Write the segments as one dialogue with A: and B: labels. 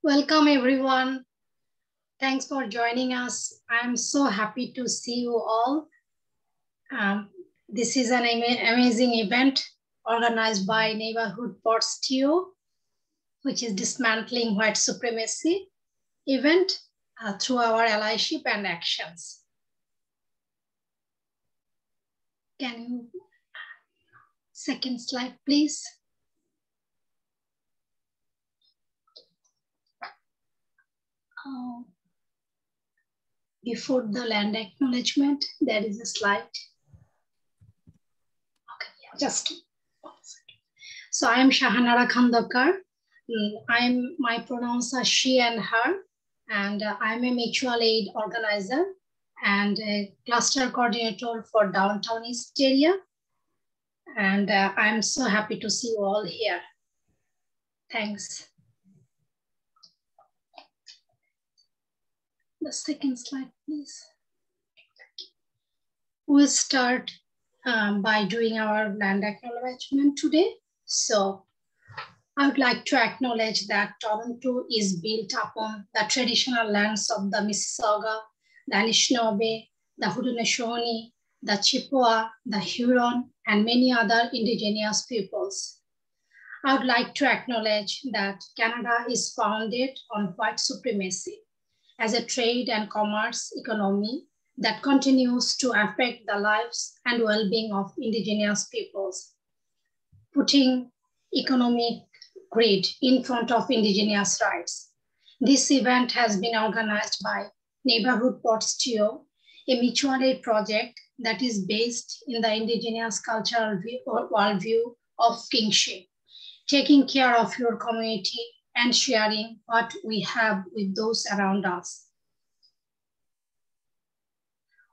A: Welcome everyone. Thanks for joining us. I'm so happy to see you all. This is an amazing event organized by Neighbourhood Pods TO, which is Dismantling White Supremacy event through our allyship and actions. Can you, second slide, please? Before the land acknowledgement, there is a slide. Okay, yeah, just 1 second. So I am Shahanara Khandakar. My pronouns are she and her, and I'm a mutual aid organizer and a cluster coordinator for downtown East area. And I'm so happy to see you all here. Thanks. The second slide, please. We'll start by doing our land acknowledgement today. So I would like to acknowledge that Toronto is built upon the traditional lands of the Mississauga, the Anishinaabe, the Haudenosaunee, the Chippewa, the Huron, and many other indigenous peoples. I would like to acknowledge that Canada is founded on white supremacy as a trade and commerce economy that continues to affect the lives and well-being of indigenous peoples, putting economic greed in front of indigenous rights. This event has been organized by Neighbourhood Pods TO, a mutual aid project that is based in the indigenous cultural worldview of kingship, taking care of your community and sharing what we have with those around us.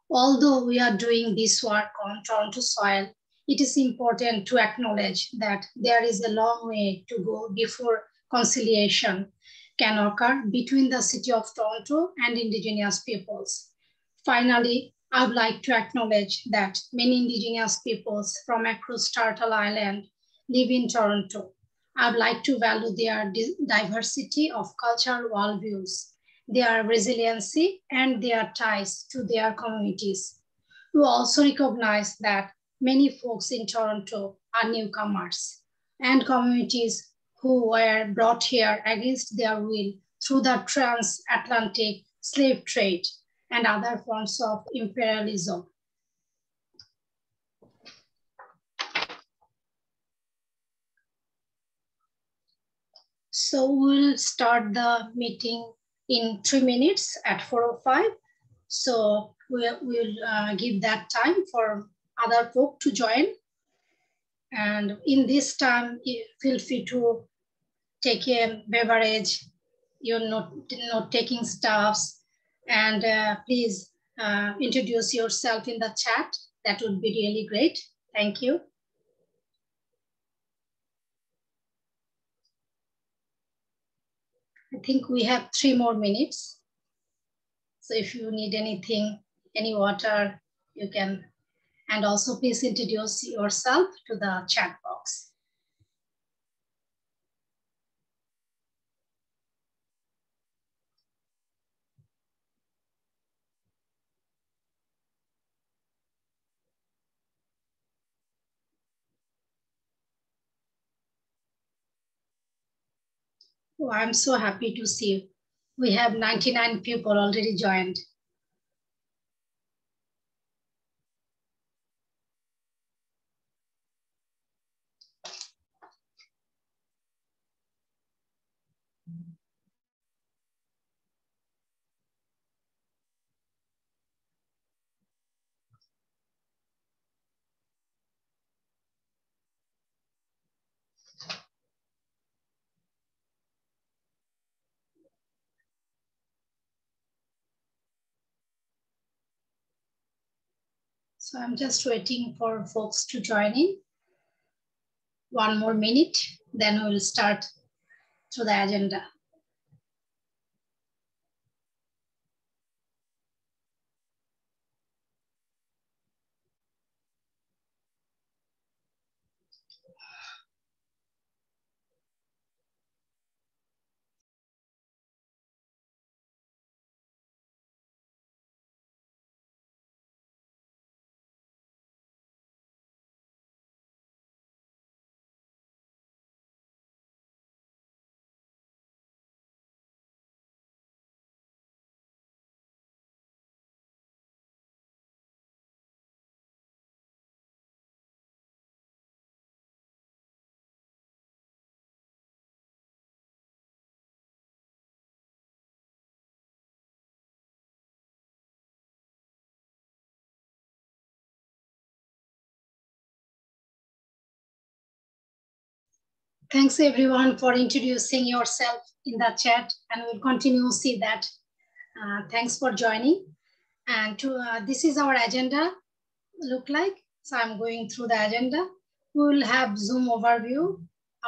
A: Although we are doing this work on Toronto soil, it is important to acknowledge that there is a long way to go before conciliation can occur between the City of Toronto and Indigenous peoples. Finally, I would like to acknowledge that many Indigenous peoples from across Turtle Island live in Toronto. I would like to value their diversity of cultural worldviews, their resiliency, and their ties to their communities. We also recognize that many folks in Toronto are newcomers and communities who were brought here against their will through the transatlantic slave trade and other forms of imperialism. So we'll start the meeting in 3 minutes at 4:05. So we'll give that time for other folk to join. And in this time, feel free to take a beverage, you're not taking stuffs, and please introduce yourself in the chat. That would be really great. Thank you. I think we have 3 more minutes. So if you need anything, any water, you can. And also please introduce yourself to the chat box. Oh, I'm so happy to see you. We have 99 people already joined. So I'm just waiting for folks to join in. 1 more minute, then we'll start to the agenda. Thanks everyone for introducing yourself in the chat, and we'll continue to see that. Thanks for joining. And this is our agenda look like. So I'm going through the agenda. We will have Zoom overview,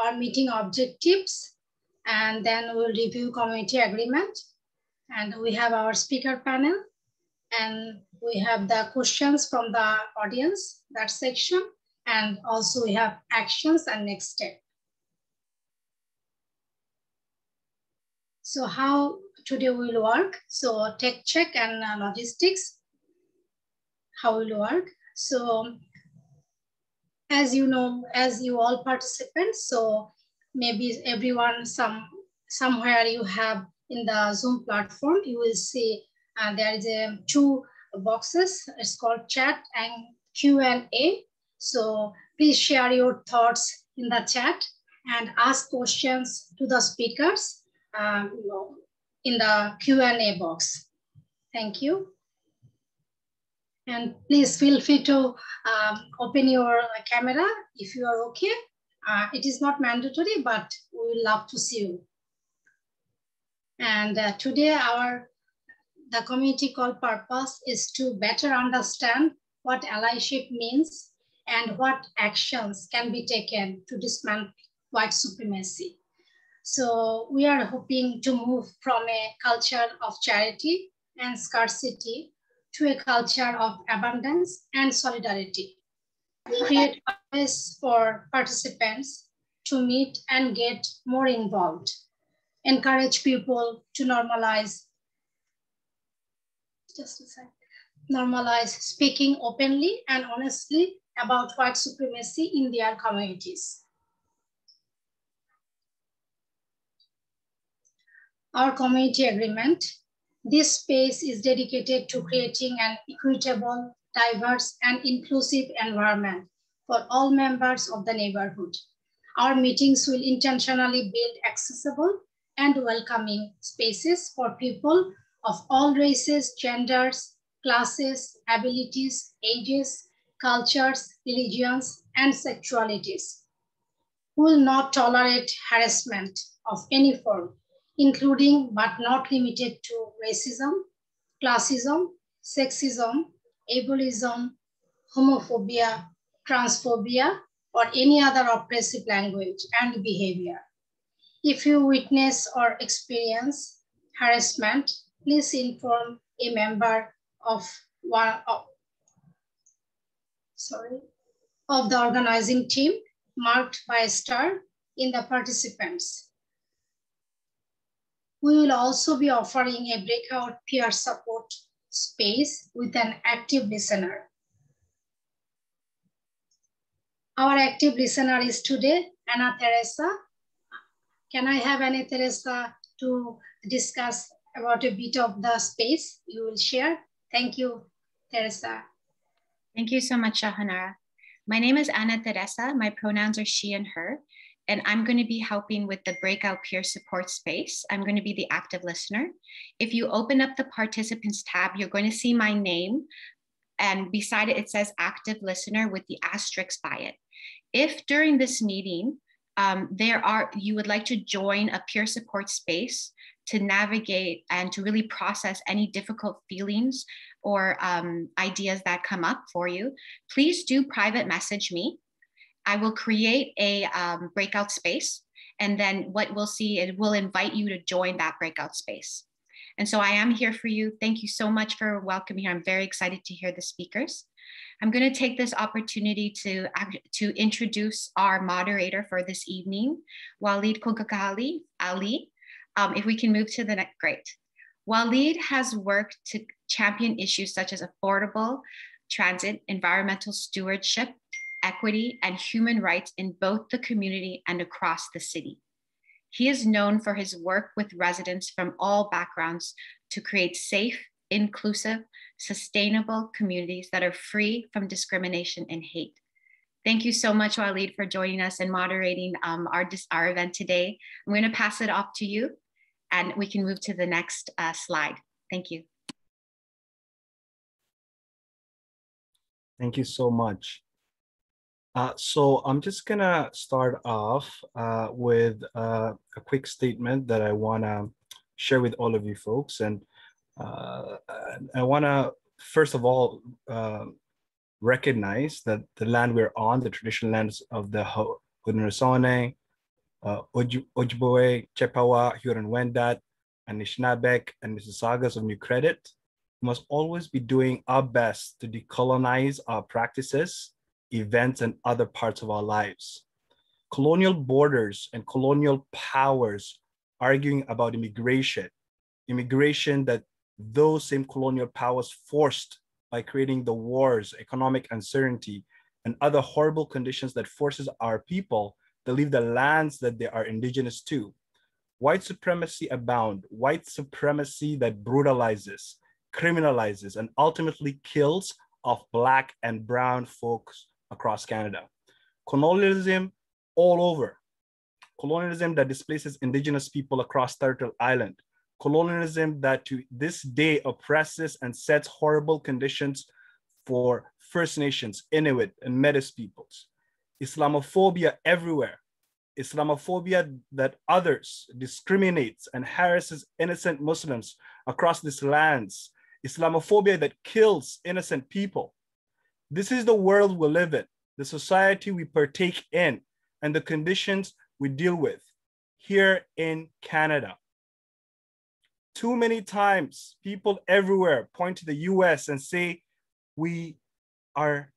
A: our meeting objectives, and then we'll review community agreement. And we have our speaker panel, and we have the questions from the audience, that section. And also we have actions and next step. So how today will work? So tech check and logistics, how will work? So as you know, as you all participants, so maybe everyone, somewhere you have in the Zoom platform, you will see there is two boxes. It's called chat and Q&A. So please share your thoughts in the chat and ask questions to the speakers in the Q&A box. Thank you. And please feel free to open your camera if you are okay. It is not mandatory, but we would love to see you. And today the community call purpose is to better understand what allyship means and what actions can be taken to dismantle white supremacy. So we are hoping to move from a culture of charity and scarcity to a culture of abundance and solidarity. Create a space for participants to meet and get more involved. Encourage people to normalize speaking openly and honestly about white supremacy in their communities. Our community agreement. This space is dedicated to creating an equitable, diverse, and inclusive environment for all members of the neighborhood. Our meetings will intentionally build accessible and welcoming spaces for people of all races, genders, classes, abilities, ages, cultures, religions, and sexualities. We will not tolerate harassment of any form, including but not limited to racism, classism, sexism, ableism, homophobia, transphobia, or any other oppressive language and behavior. If you witness or experience harassment, please inform a member of the organizing team marked by a star in the participants. We will also be offering a breakout peer support space with an active listener. Our active listener is today Ana Teresa. Can I have Ana Teresa to discuss about a bit of the space you will share? Thank you, Teresa.
B: Thank you so much, Shahanara. My name is Ana Teresa. My pronouns are she and her, and I'm going to be helping with the breakout peer support space. I'm going to be the active listener. If you open up the participants tab, you're going to see my name, and beside it, it says active listener with the asterisk by it. If during this meeting, you would like to join a peer support space to navigate and to really process any difficult feelings or ideas that come up for you, please do private message me. I will create a breakout space, and then what we'll see, it will invite you to join that breakout space. And so I am here for you. Thank you so much for welcoming me. I'm very excited to hear the speakers. I'm going to take this opportunity to introduce our moderator for this evening, Walied Khogali, Ali. If we can move to the next, great. Walied has worked to champion issues such as affordable transit, environmental stewardship, equity, and human rights in both the community and across the city. He is known for his work with residents from all backgrounds to create safe, inclusive, sustainable communities that are free from discrimination and hate. Thank you so much, Walied, for joining us and moderating our event today. I'm going to pass it off to you, and we can move to the next slide. Thank you.
C: Thank you so much. So I'm just gonna start off with a quick statement that I wanna share with all of you folks. And I wanna, first of all, recognize that the land we're on, the traditional lands of the Haudenosaunee, Ojibwe, Chippewa, Huron-Wendat, Anishinaabeg, and Mississaugas of New Credit, must always be doing our best to decolonize our practices, events, and other parts of our lives. Colonial borders and colonial powers arguing about immigration that those same colonial powers forced by creating the wars, economic uncertainty, and other horrible conditions that forces our people to leave the lands that they are indigenous to. White supremacy abound, white supremacy that brutalizes, criminalizes, and ultimately kills off Black and Brown folks across Canada. Colonialism all over. Colonialism that displaces Indigenous people across Turtle Island. Colonialism that to this day oppresses and sets horrible conditions for First Nations, Inuit, and Métis peoples. Islamophobia everywhere. Islamophobia that others discriminates and harasses innocent Muslims across these lands. Islamophobia that kills innocent people. This is the world we live in, the society we partake in, and the conditions we deal with here in Canada. Too many times, people everywhere point to the US and say, we are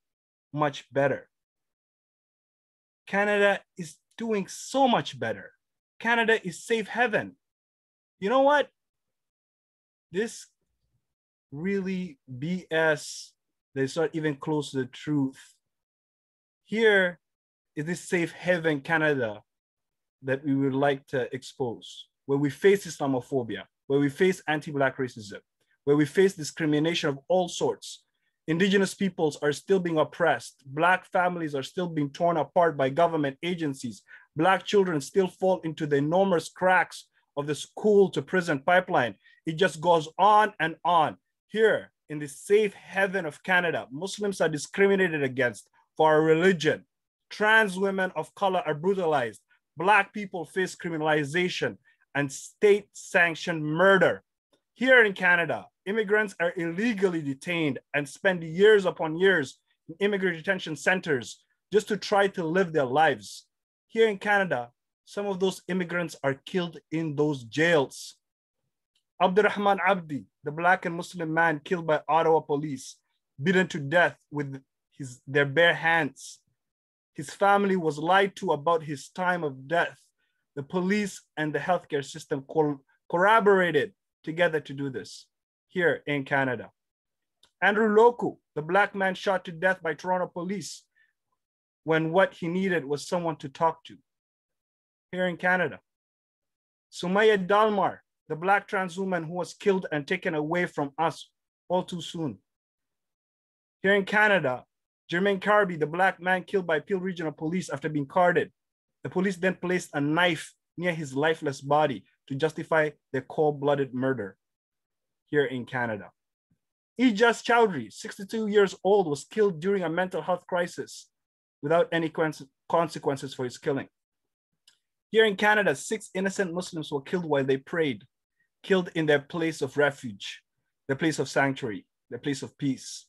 C: much better. Canada is doing so much better. Canada is safe haven. You know what? This really BS, that's not even close to the truth. Here is this safe haven Canada that we would like to expose, where we face Islamophobia, where we face anti-Black racism, where we face discrimination of all sorts. Indigenous peoples are still being oppressed. Black families are still being torn apart by government agencies. Black children still fall into the enormous cracks of the school to prison pipeline. It just goes on and on. Here in the safe haven of Canada, Muslims are discriminated against for our religion. Trans women of color are brutalized. Black people face criminalization and state-sanctioned murder. Here in Canada, immigrants are illegally detained and spend years upon years in immigrant detention centers just to try to live their lives. Here in Canada, some of those immigrants are killed in those jails. Abdurrahman Abdi, the Black and Muslim man killed by Ottawa police, beaten to death with their bare hands. His family was lied to about his time of death. The police and the healthcare system corroborated together to do this here in Canada. Andrew Loku, the Black man shot to death by Toronto police when what he needed was someone to talk to here in Canada. Samiya Dalmar, the Black trans woman who was killed and taken away from us all too soon. Here in Canada, Jermaine Carby, the Black man killed by Peel Regional Police after being carded. The police then placed a knife near his lifeless body to justify their cold-blooded murder here in Canada. Ijaz Chowdhury, 62 years old, was killed during a mental health crisis without any consequences for his killing. Here in Canada, 6 innocent Muslims were killed while they prayed, killed in their place of refuge, their place of sanctuary, their place of peace.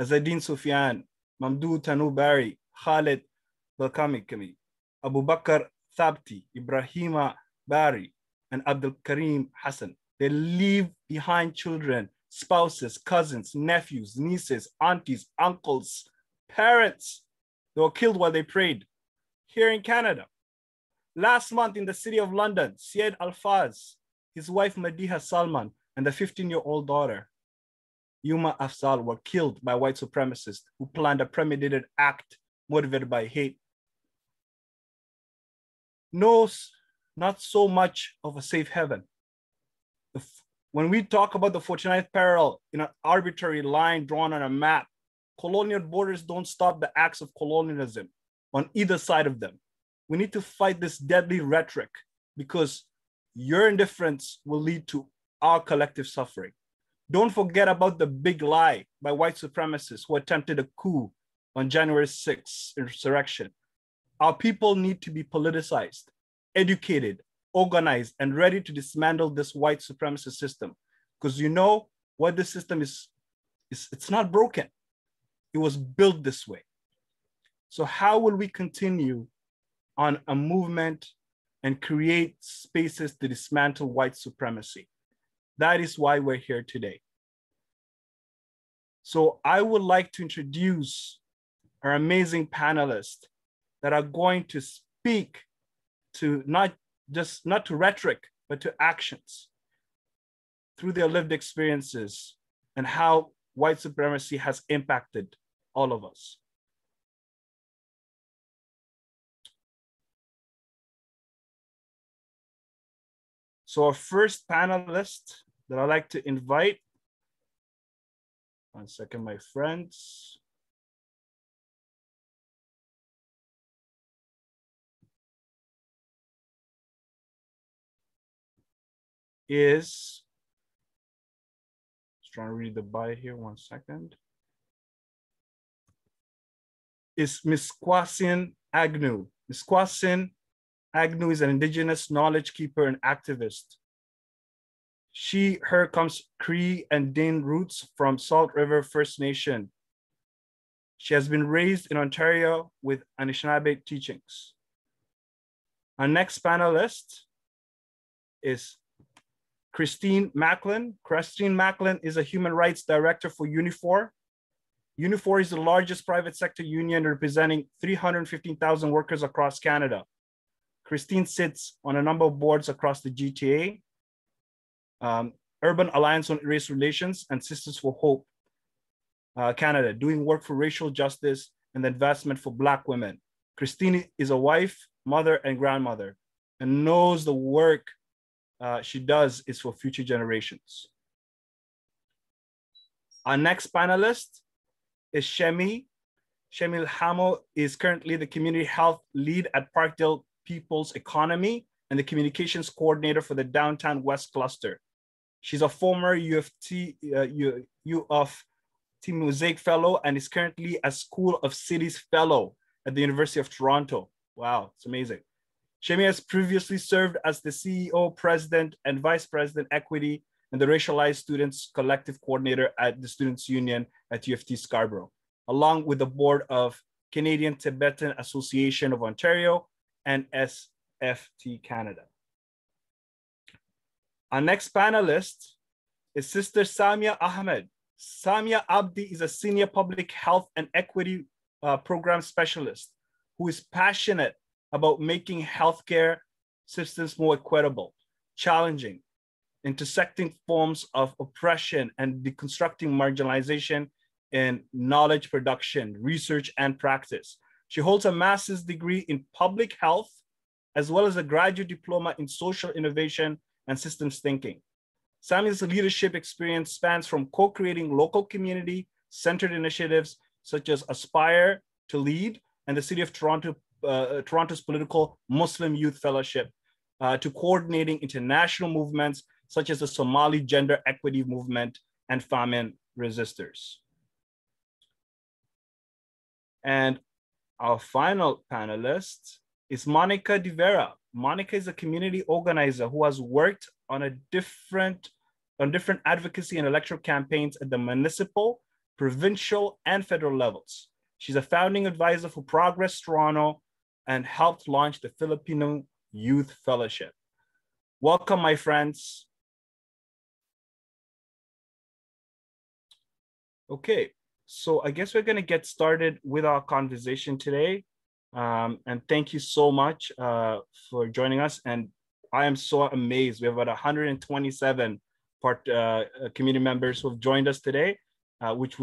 C: Azadin Sufyan, Mamdou Tanu Bari, Khalid Balkamikami, Abu Bakr Thabti, Ibrahima Bari, and Abdul Karim Hassan. They leave behind children, spouses, cousins, nephews, nieces, aunties, uncles, parents. They were killed while they prayed here in Canada. Last month in the city of London, Syed Alfaz, his wife Madiha Salman, and the 15-year-old daughter, Yuma Afzal, were killed by white supremacists who planned a premeditated act motivated by hate. No, not so much of a safe haven. When we talk about the 49th parallel in an arbitrary line drawn on a map, colonial borders don't stop the acts of colonialism on either side of them. We need to fight this deadly rhetoric because your indifference will lead to our collective suffering. Don't forget about the big lie by white supremacists who attempted a coup on January 6th insurrection. Our people need to be politicized, educated, organized, and ready to dismantle this white supremacist system. Because you know what this system is it's not broken. It was built this way. So how will we continue on a movement and create spaces to dismantle white supremacy? That is why we're here today. So I would like to introduce our amazing panelists that are going to speak to not to rhetoric, but to actions through their lived experiences and how white supremacy has impacted all of us. So our first panelist that I'd like to invite, one second, my friends. Is, just trying to read the bio here, one second. Is Mskwaasin Agnew. Mskwaasin Agnew is an Indigenous knowledge keeper and activist. Her comes Cree and Dane roots from Salt River First Nation. She has been raised in Ontario with Anishinaabe teachings. Our next panelist is Christine Maclin. Christine Maclin is a human rights director for Unifor. Unifor is the largest private sector union representing 315,000 workers across Canada. Christine sits on a number of boards across the GTA, Urban Alliance on Race Relations, and Sisters for Hope Canada, doing work for racial justice and the advancement for Black women. Christine is a wife, mother, and grandmother, and knows the work she does is for future generations. Our next panelist is Chemi. Chemi Lhamo is currently the community health lead at Parkdale People's Economy and the communications coordinator for the Downtown West Cluster. She's a former U of T Mosaic Fellow and is currently a School of Cities Fellow at the University of Toronto. Wow, it's amazing. Chemi has previously served as the CEO, President, and Vice President Equity and the Racialized Students Collective Coordinator at the Students' Union at Feed Scarborough, along with the board of Canadian Tibetan Association of Ontario and SFT Canada. Our next panelist is Sister Samiya Ahmed. Samiya Abdi is a senior public health and equity program specialist who is passionate about making healthcare systems more equitable, challenging, intersecting forms of oppression, and deconstructing marginalization in knowledge production, research, and practice. She holds a master's degree in public health, as well as a graduate diploma in social innovation and systems thinking. Samiya's leadership experience spans from co-creating local community-centered initiatives such as Aspire to Lead and the City of Toronto, Toronto's political Muslim Youth Fellowship, to coordinating international movements such as the Somali Gender Equity Movement and Famine Resistors. And our final panelist is Monica de Vera. Monica is a community organizer who has worked on different advocacy and electoral campaigns at the municipal, provincial, and federal levels. She's a founding advisor for Progress Toronto and helped launch the Filipino Youth Fellowship. Welcome, my friends. Okay, so I guess we're gonna get started with our conversation today. And thank you so much for joining us. And I am so amazed. We have about 127 community members who have joined us today, which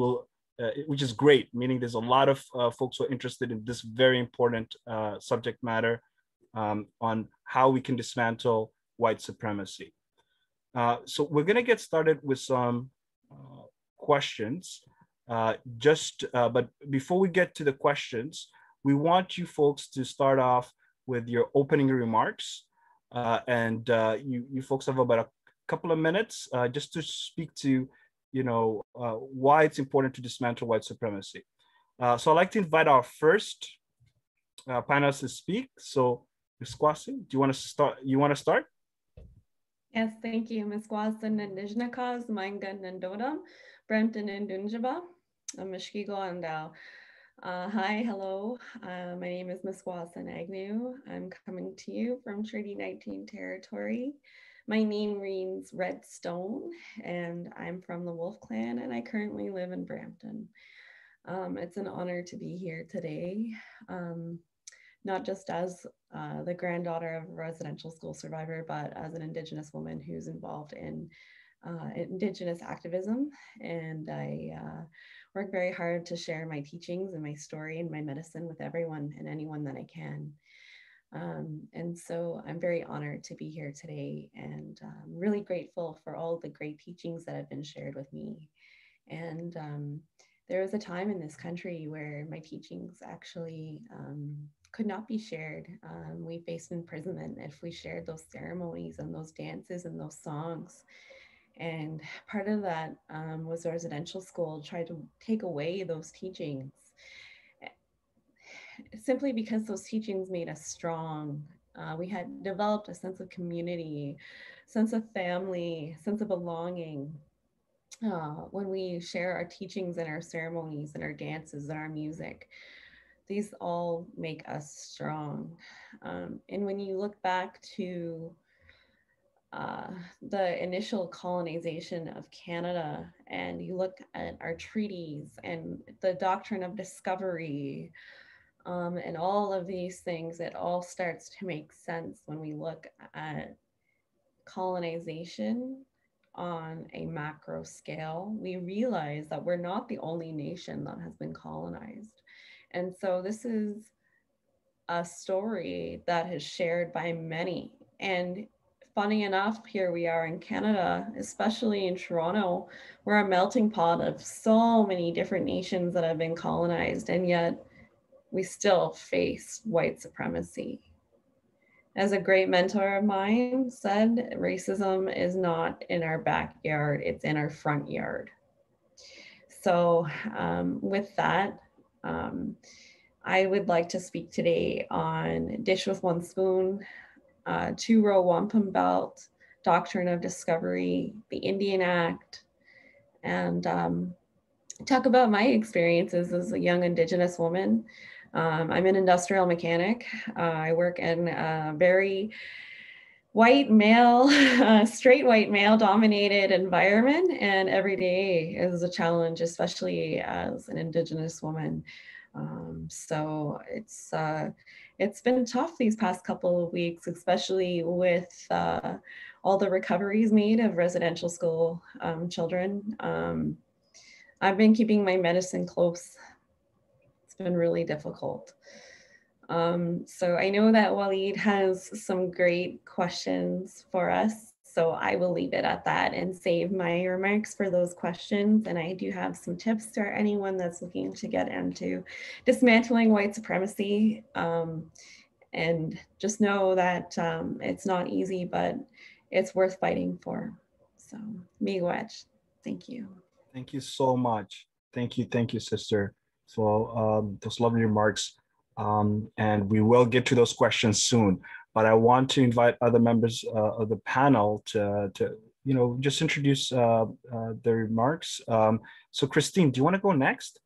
C: is great, meaning there's a lot of folks who are interested in this very important subject matter on how we can dismantle white supremacy. So we're gonna get started with some questions. But before we get to the questions, we want you folks to start off with your opening remarks. You folks have about a couple of minutes just to speak to, why it's important to dismantle white supremacy. So I'd like to invite our first panelist to speak. So Mskwaasin, do you want to start?
D: Yes, thank you. Mskwaasin and Nijnakas, Mangan and Dodam, Brampton and Dunjaba, Mishkigo and Dow. Hi, hello. My name is Mskwaasin Agnew. I'm coming to you from Treaty 19 territory. My name means Red Stone, and I'm from the Wolf Clan, and I currently live in Brampton. It's an honor to be here today, not just as the granddaughter of a residential school survivor, but as an Indigenous woman who's involved in Indigenous activism. And I work very hard to share my teachings and my story and my medicine with everyone and anyone that I can. And so I'm very honored to be here today, and really grateful for all the great teachings that have been shared with me. And there was a time in this country where my teachings actually could not be shared. We faced imprisonment if we shared those ceremonies and those dances and those songs. And part of that was the residential school tried to take away those teachings, simply because those teachings made us strong. We had developed a sense of community, sense of family, sense of belonging. When we share our teachings and our ceremonies and our dances and our music, these all make us strong. And when you look back to the initial colonization of Canada, and you look at our treaties and the doctrine of discovery, and all of these things, it all starts to make sense when we look at colonization on a macro scale. We realize that we're not the only nation that has been colonized. And so this is a story that is shared by many. And funny enough, here we are in Canada, especially in Toronto, we're a melting pot of so many different nations that have been colonized, and yet we still face white supremacy. As a great mentor of mine said, racism is not in our backyard, it's in our front yard. So with that, I would like to speak today on Dish with One Spoon, Two-Row Wampum Belt, Doctrine of Discovery, the Indian Act, and talk about my experiences as a young Indigenous woman. I'm an industrial mechanic. I work in a very white male, straight white male dominated environment, and every day is a challenge, especially as an Indigenous woman. So it's been tough these past couple of weeks, especially with all the recoveries made of residential school children. I've been keeping my medicine close. It's been really difficult. So I know that Walied has some great questions for us, so I will leave it at that and save my remarks for those questions. And I do have some tips for anyone that's looking to get into dismantling white supremacy. And just know that it's not easy, but it's worth fighting for. So, miigwech, thank you.
C: Thank you so much. Thank you, sister, for those lovely remarks. And we will get to those questions soon. But I want to invite other members of the panel to just introduce their remarks. So Christine, do you want to go next?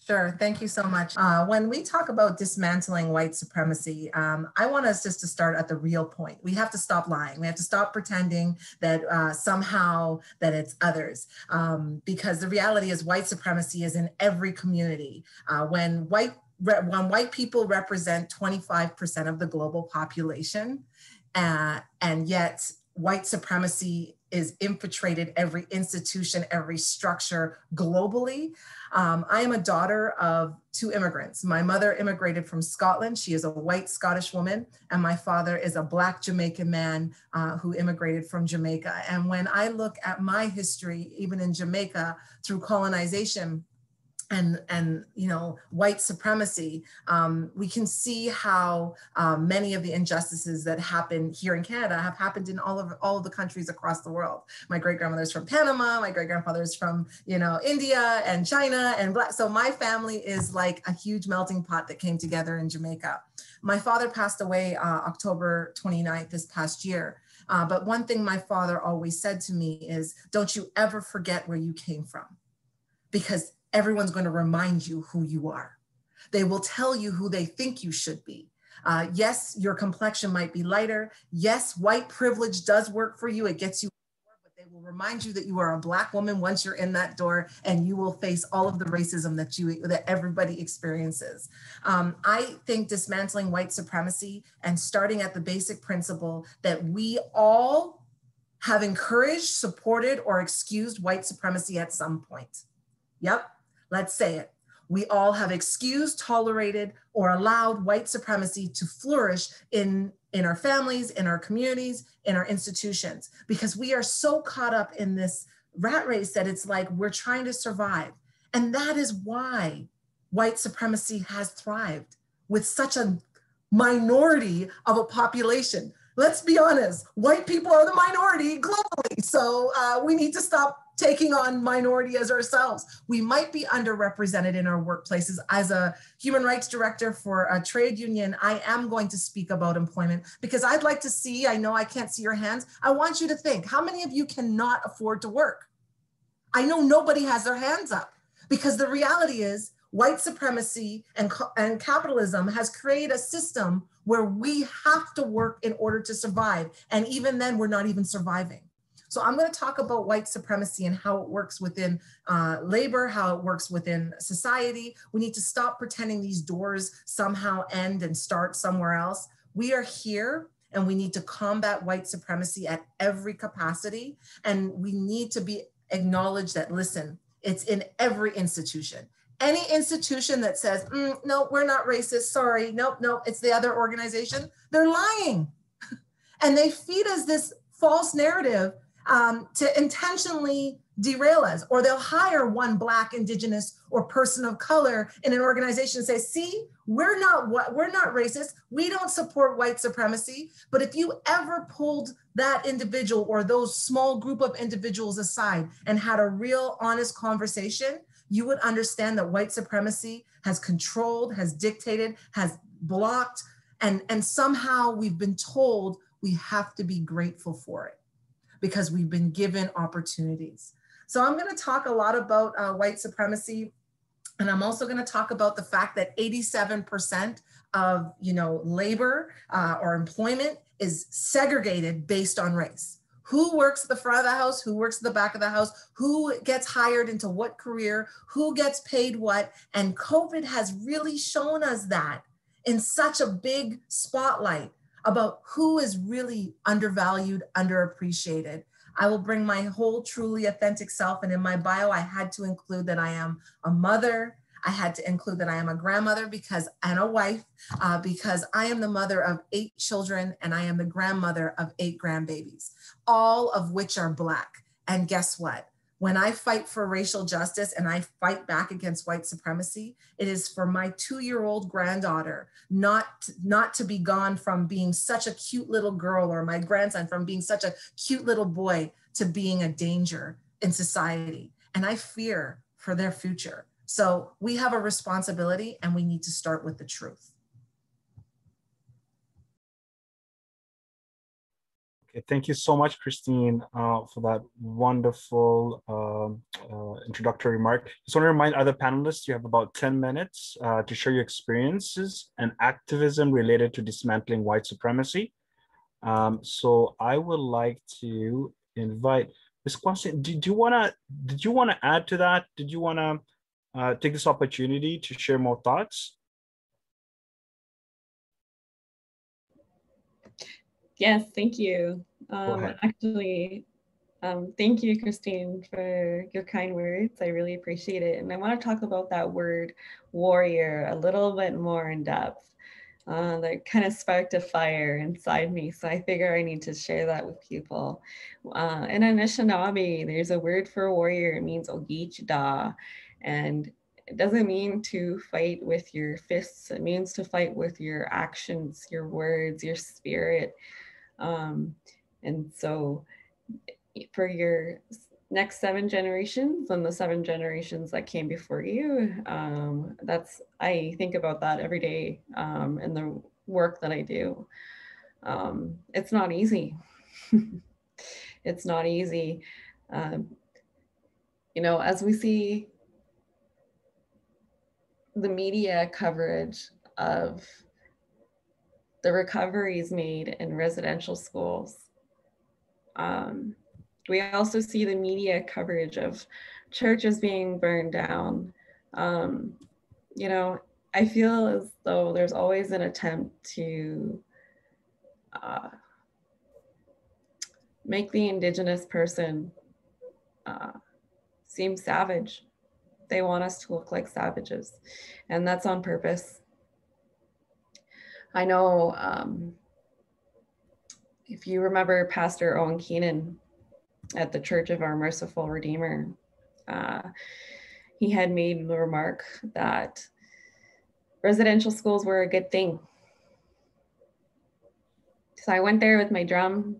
E: Sure, thank you so much. When we talk about dismantling white supremacy, I want us just to start at the real point. We have to stop lying. We have to stop pretending that somehow that it's others, because the reality is white supremacy is in every community. When white people represent 25% of the global population, and yet white supremacy is infiltrated every institution, every structure globally. I am a daughter of two immigrants. My mother immigrated from Scotland. She is a white Scottish woman, and my father is a Black Jamaican man who immigrated from Jamaica. And when I look at my history, even in Jamaica, through colonization, and you know, white supremacy, we can see how many of the injustices that happen here in Canada have happened in all of the countries across the world. My great grandmother's from Panama, my great grandfather's from, you know, India and China and black. So my family is like a huge melting pot that came together in Jamaica. My father passed away October 29th this past year. But one thing my father always said to me is, don't you ever forget where you came from, because everyone's going to remind you who you are. They will tell you who they think you should be. Yes, your complexion might be lighter. Yes, white privilege does work for you. It gets you, but they will remind you that you are a Black woman once you're in that door, and you will face all of the racism that everybody experiences. I think dismantling white supremacy and starting at the basic principle that we all have encouraged, supported, or excused white supremacy at some point. Yep, let's say it. We all have excused, tolerated, or allowed white supremacy to flourish in our families, in our communities, in our institutions, because we are so caught up in this rat race that it's like we're trying to survive. And that is why white supremacy has thrived with such a minority of a population. Let's be honest, white people are the minority globally. So we need to stop taking on minority as ourselves. We might be underrepresented in our workplaces. As a human rights director for a trade union, I am going to speak about employment, because I'd like to see, I know I can't see your hands. I want you to think, how many of you cannot afford to work? I know nobody has their hands up, because the reality is white supremacy and capitalism has created a system where we have to work in order to survive. And even then, we're not even surviving. So I'm going to talk about white supremacy and how it works within labor, how it works within society. We need to stop pretending these doors somehow end and start somewhere else. We are here, and we need to combat white supremacy at every capacity. And we need to be acknowledged that, listen, it's in every institution. Any institution that says, no, we're not racist, sorry, nope, it's the other organization, they're lying. And they feed us this false narrative to intentionally derail us, or they'll hire one Black, Indigenous, or person of color in an organization and say, see, we're not racist, we don't support white supremacy. But if you ever pulled that individual or those small group of individuals aside and had a real honest conversation, you would understand that white supremacy has controlled, has dictated, has blocked, and somehow we've been told we have to be grateful for it, because we've been given opportunities. So I'm going to talk a lot about white supremacy, and I'm also going to talk about the fact that 87% of labor or employment is segregated based on race. Who works at the front of the house, who works at the back of the house, who gets hired into what career, who gets paid what, and COVID has really shown us that in such a big spotlight about who is really undervalued, underappreciated. I will bring my whole truly authentic self, and in my bio, I had to include that I am a mother. I had to include that I am a grandmother and a wife, because I am the mother of 8 children, and I am the grandmother of 8 grandbabies, all of which are Black. And guess what? When I fight for racial justice and I fight back against white supremacy, it is for my 2-year-old granddaughter not to be gone from being such a cute little girl, or my grandson from being such a cute little boy to being a danger in society. And I fear for their future. So we have a responsibility, and we need to start with the truth.
C: Okay, thank you so much, Christine, for that wonderful introductory remark. Just want to remind other panelists, you have about 10 minutes to share your experiences and activism related to dismantling white supremacy. So I would like to invite Mskwaasin. Did you want to add to that? Did you want to take this opportunity to share more thoughts?
D: Yes, thank you. Actually, thank you, Christine, for your kind words. I really appreciate it. And I want to talk about that word warrior a little bit more in depth. That kind of sparked a fire inside me. So I figure I need to share that with people. In Anishinaabe, there's a word for warrior. It means Ogichda. And it doesn't mean to fight with your fists. It means to fight with your actions, your words, your spirit. And so for your next 7 generations and the 7 generations that came before you, I think about that every day in the work that I do. It's not easy. It's not easy. You know, as we see the media coverage of the recoveries made in residential schools, we also see the media coverage of churches being burned down. You know, I feel as though there's always an attempt to make the Indigenous person seem savage. They want us to look like savages, and that's on purpose. I know if you remember Pastor Owen Keenan at the Church of Our Merciful Redeemer, he had made the remark that residential schools were a good thing. So I went there with my drum.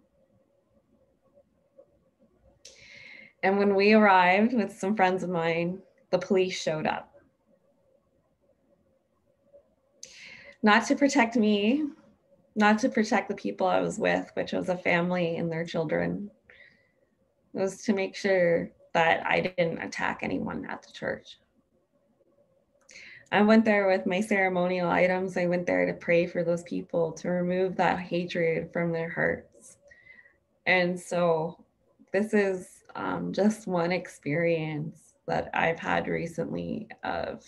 D: And when we arrived with some friends of mine, the police showed up. Not to protect me, not to protect the people I was with, which was a family and their children. It was to make sure that I didn't attack anyone at the church. I went there with my ceremonial items. I went there to pray for those people, to remove that hatred from their hearts. And so this is just one experience that I've had recently of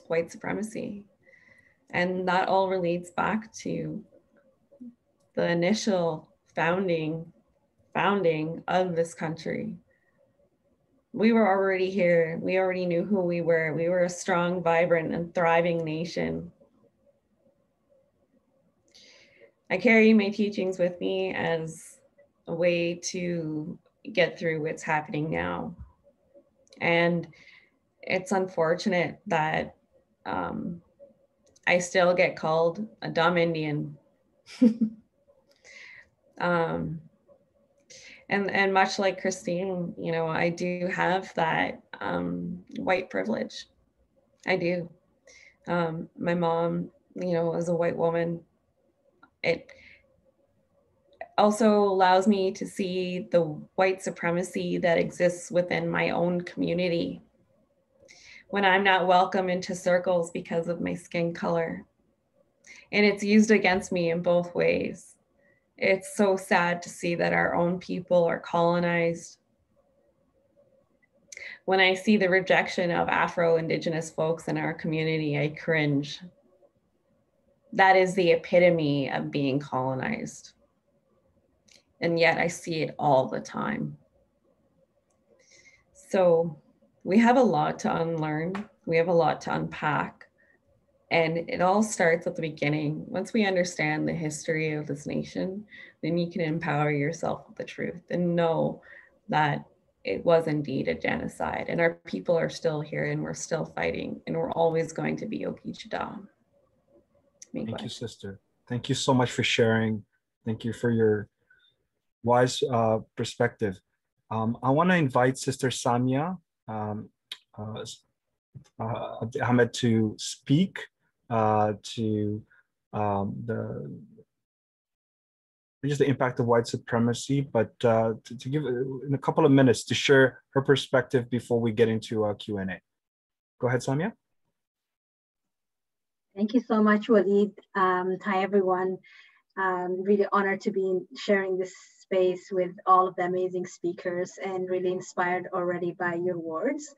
D: white supremacy. And that all relates back to the initial founding of this country. We were already here. We already knew who we were. We were a strong, vibrant, and thriving nation. I carry my teachings with me as a way to get through what's happening now. And it's unfortunate that I still get called a dumb Indian. And much like Christine, you know, I do have that white privilege. I do. My mom, you know, is a white woman. It also allows me to see the white supremacy that exists within my own community when I'm not welcome into circles because of my skin color. And it's used against me in both ways. It's so sad to see that our own people are colonized. When I see the rejection of Afro-Indigenous folks in our community, I cringe. That is the epitome of being colonized. And yet I see it all the time. So we have a lot to unlearn. We have a lot to unpack. And it all starts at the beginning. Once we understand the history of this nation, then you can empower yourself with the truth and know that it was indeed a genocide, and our people are still here and we're still fighting, and we're always going to be Okichida.
C: Thank you, sister. Thank you so much for sharing. Thank you for your wise perspective. I want to invite Sister Samiya Ahmed to speak to just the impact of white supremacy, but to give in a couple of minutes to share her perspective before we get into Q&A. Go ahead, Samiya.
F: Thank you so much, Walied. Hi, everyone. Really honored to be sharing this space with all of the amazing speakers and really inspired already by your words.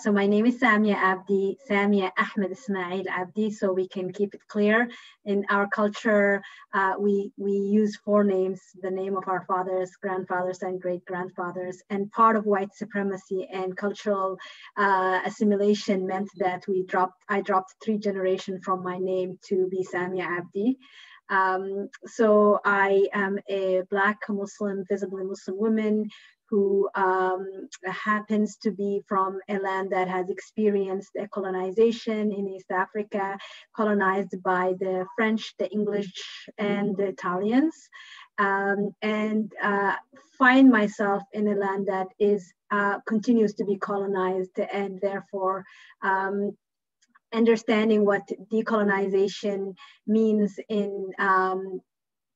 F: So my name is Samiya Ahmed Ismail Abdi, so we can keep it clear. In our culture, we use 4 names, the name of our fathers, grandfathers, and great-grandfathers. And part of white supremacy and cultural assimilation meant that I dropped 3 generations from my name to be Samiya Abdi. So I am a Black Muslim, visibly Muslim woman who happens to be from a land that has experienced a colonization in East Africa, colonized by the French, the English, and the Italians, and find myself in a land that is continues to be colonized, and therefore understanding what decolonization means in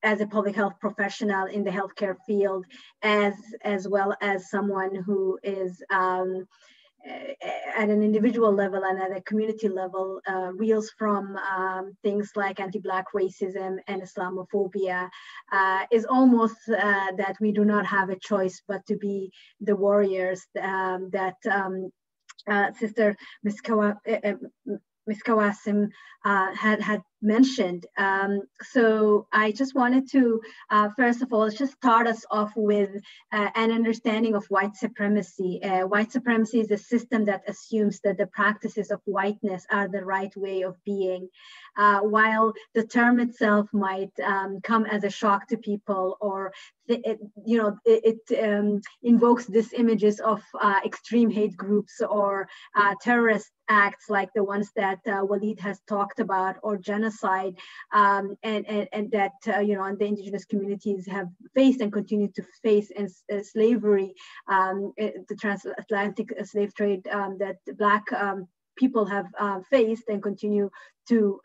F: as a public health professional in the healthcare field, as well as someone who is at an individual level and at a community level, reels from things like anti-Black racism and Islamophobia, is almost that we do not have a choice but to be the warriors that Sister Mskwaasin had mentioned. So I just wanted to, first of all, just start us off with an understanding of white supremacy. White supremacy is a system that assumes that the practices of whiteness are the right way of being. While the term itself might come as a shock to people, or it invokes these images of extreme hate groups or terrorist acts like the ones that Walied has talked about, or genocide, and that and the indigenous communities have faced and continue to face, and slavery, the transatlantic slave trade that Black people have faced and continue to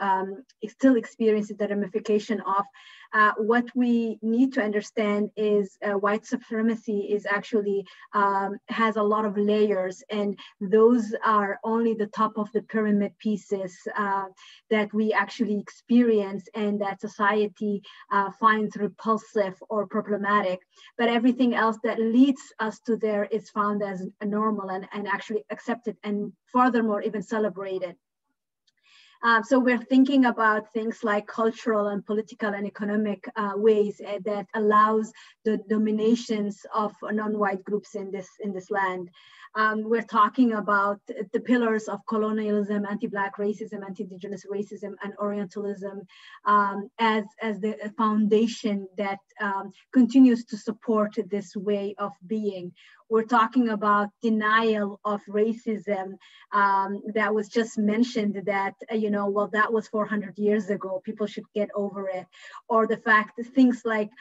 F: still experience the ramification of. What we need to understand is white supremacy is actually has a lot of layers, and those are only the top of the pyramid pieces that we actually experience and that society finds repulsive or problematic. But everything else that leads us to there is found as normal and actually accepted, and furthermore even celebrated. So we're thinking about things like cultural and political and economic ways that allows the dominations of non-white groups in this land. We're talking about the pillars of colonialism, anti-Black racism, anti-Indigenous racism, and Orientalism as the foundation that continues to support this way of being. We're talking about denial of racism that was just mentioned, that, well, that was 400 years ago, people should get over it. Or the fact that things like,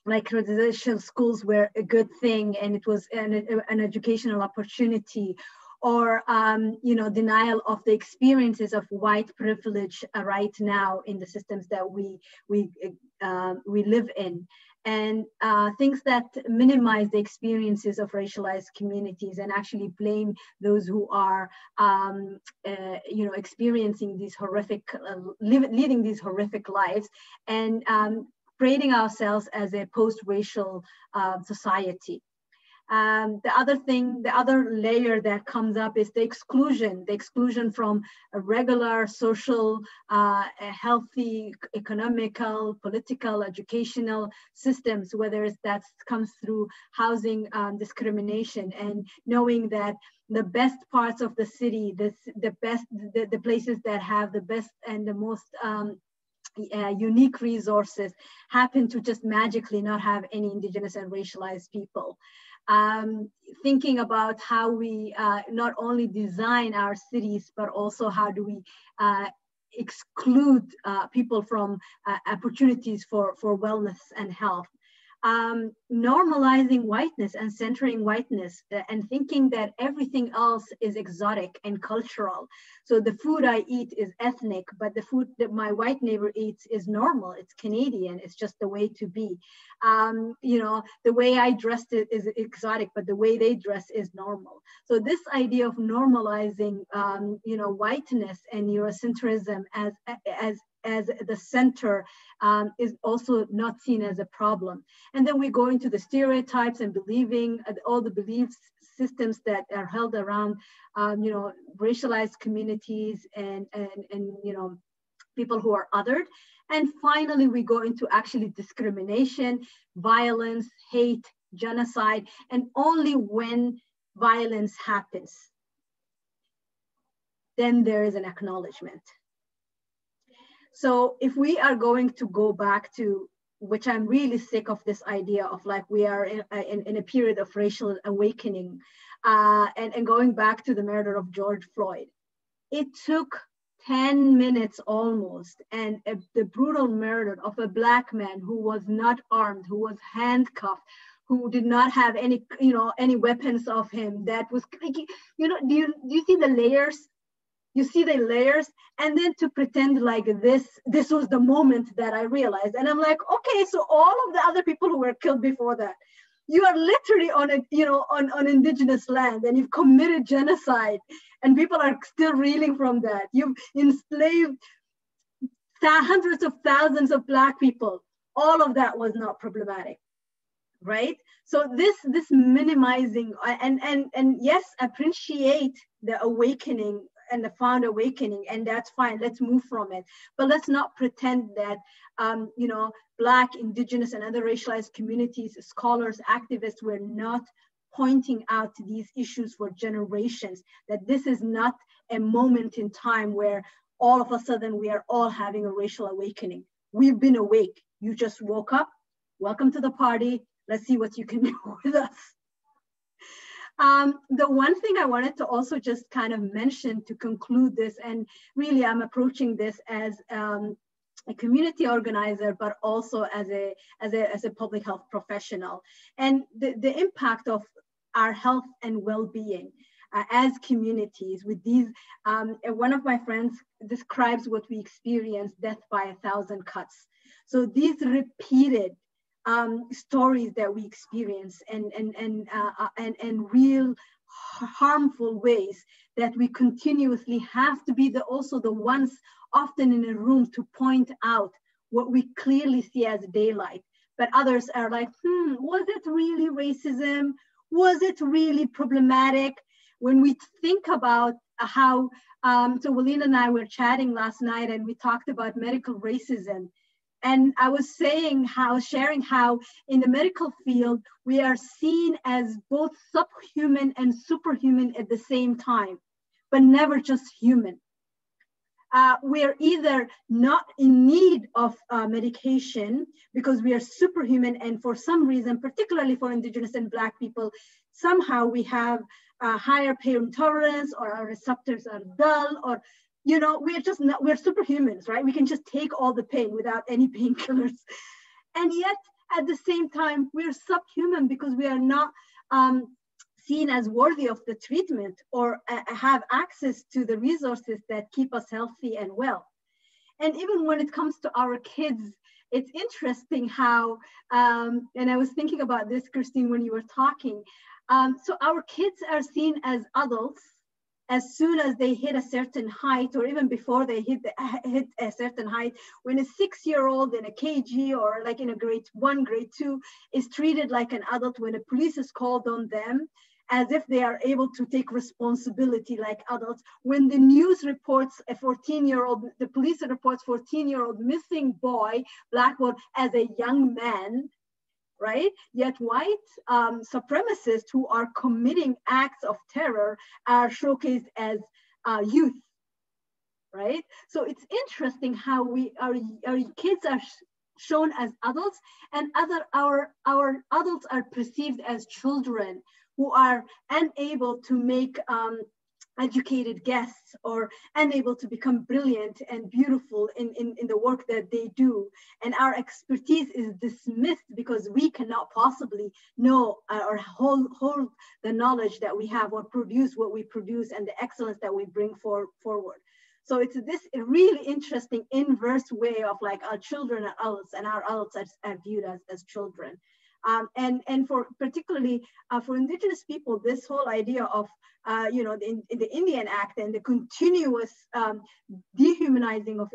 F: like residential schools were a good thing and it was an educational opportunity, or denial of the experiences of white privilege right now in the systems that we live in, and things that minimize the experiences of racialized communities and actually blame those who are experiencing these horrific leading these horrific lives, and creating ourselves as a post-racial society. The other layer that comes up is the exclusion from a regular social, healthy, economical, political, educational systems, whether that comes through housing discrimination, and knowing that the best parts of the city, the places that have the best and the most unique resources happen to just magically not have any Indigenous and racialized people. Thinking about how we not only design our cities, but also how do we exclude people from opportunities for wellness and health. Normalizing whiteness and centering whiteness, and thinking that everything else is exotic and cultural. So the food I eat is ethnic, but the food that my white neighbor eats is normal, it's Canadian, it's just the way to be. The way I dressed it is exotic, but the way they dress is normal. So this idea of normalizing, whiteness and Eurocentrism as the center is also not seen as a problem. And then we go into the stereotypes and believing all the belief systems that are held around, racialized communities and people who are othered. And finally, we go into actually discrimination, violence, hate, genocide, and only when violence happens, then there is an acknowledgement. So if we are going to go back to which I'm really sick of this idea of like we are in a period of racial awakening. And going back to the murder of George Floyd, it took 10 minutes almost, and the brutal murder of a Black man who was not armed, who was handcuffed, who did not have any, any weapons of him, that was, do you see the layers? You see the layers, and then to pretend like this was the moment that I realized. And I'm like, okay, so all of the other people who were killed before that, you are literally on on Indigenous land, and you've committed genocide, and people are still reeling from that. You've enslaved hundreds of thousands of Black people. All of that was not problematic, right? So this minimizing, and yes, appreciate the awakening and the found awakening, and that's fine. Let's move from it, but let's not pretend that Black, Indigenous, and other racialized communities, scholars, activists were not pointing out these issues for generations, that this is not a moment in time where all of a sudden we are all having a racial awakening. We've been awake. You just woke up. Welcome to the party. Let's see what you can do with us. The one thing I wanted to also just kind of mention to conclude this, and really I'm approaching this as a community organizer, but also as a public health professional, and the impact of our health and well-being as communities with these. One of my friends describes what we experience: death by 1,000 cuts. So these repeated stories that we experience, and real harmful ways that we continuously have to be also the ones often in a room to point out what we clearly see as daylight. But others are like, was it really racism? Was it really problematic? When we think about how, so Walied and I were chatting last night, and we talked about medical racism. And I was sharing how in the medical field, we are seen as both subhuman and superhuman at the same time, but never just human. We are either not in need of medication because we are superhuman, and for some reason, particularly for Indigenous and Black people, somehow we have higher pain tolerance, or our receptors are dull, or we're superhumans, right? We can just take all the pain without any painkillers. And yet, at the same time, we're subhuman because we are not seen as worthy of the treatment, or have access to the resources that keep us healthy and well. And even when it comes to our kids, it's interesting how, and I was thinking about this, Christine, when you were talking. So our kids are seen as adults as soon as they hit a certain height, or even before they hit a certain height. When a 6-year-old in a KG, or like in a grade 1, grade 2, is treated like an adult, when a police is called on them, as if they are able to take responsibility like adults. When the news reports a 14-year-old, the police reports 14-year-old missing boy, Black boy, as a young man, right? Yet white supremacists who are committing acts of terror are showcased as youth, right? So it's interesting how our kids are shown as adults, and our adults are perceived as children who are unable to make educated guests, or unable to become brilliant and beautiful in the work that they do. And our expertise is dismissed because we cannot possibly know or hold the knowledge that we have, or produce what we produce, and the excellence that we bring forward. So it's this really interesting inverse way of like our children are adults, and our adults are viewed as children. And for particularly for Indigenous people, this whole idea of the Indian Act and the continuous dehumanizing of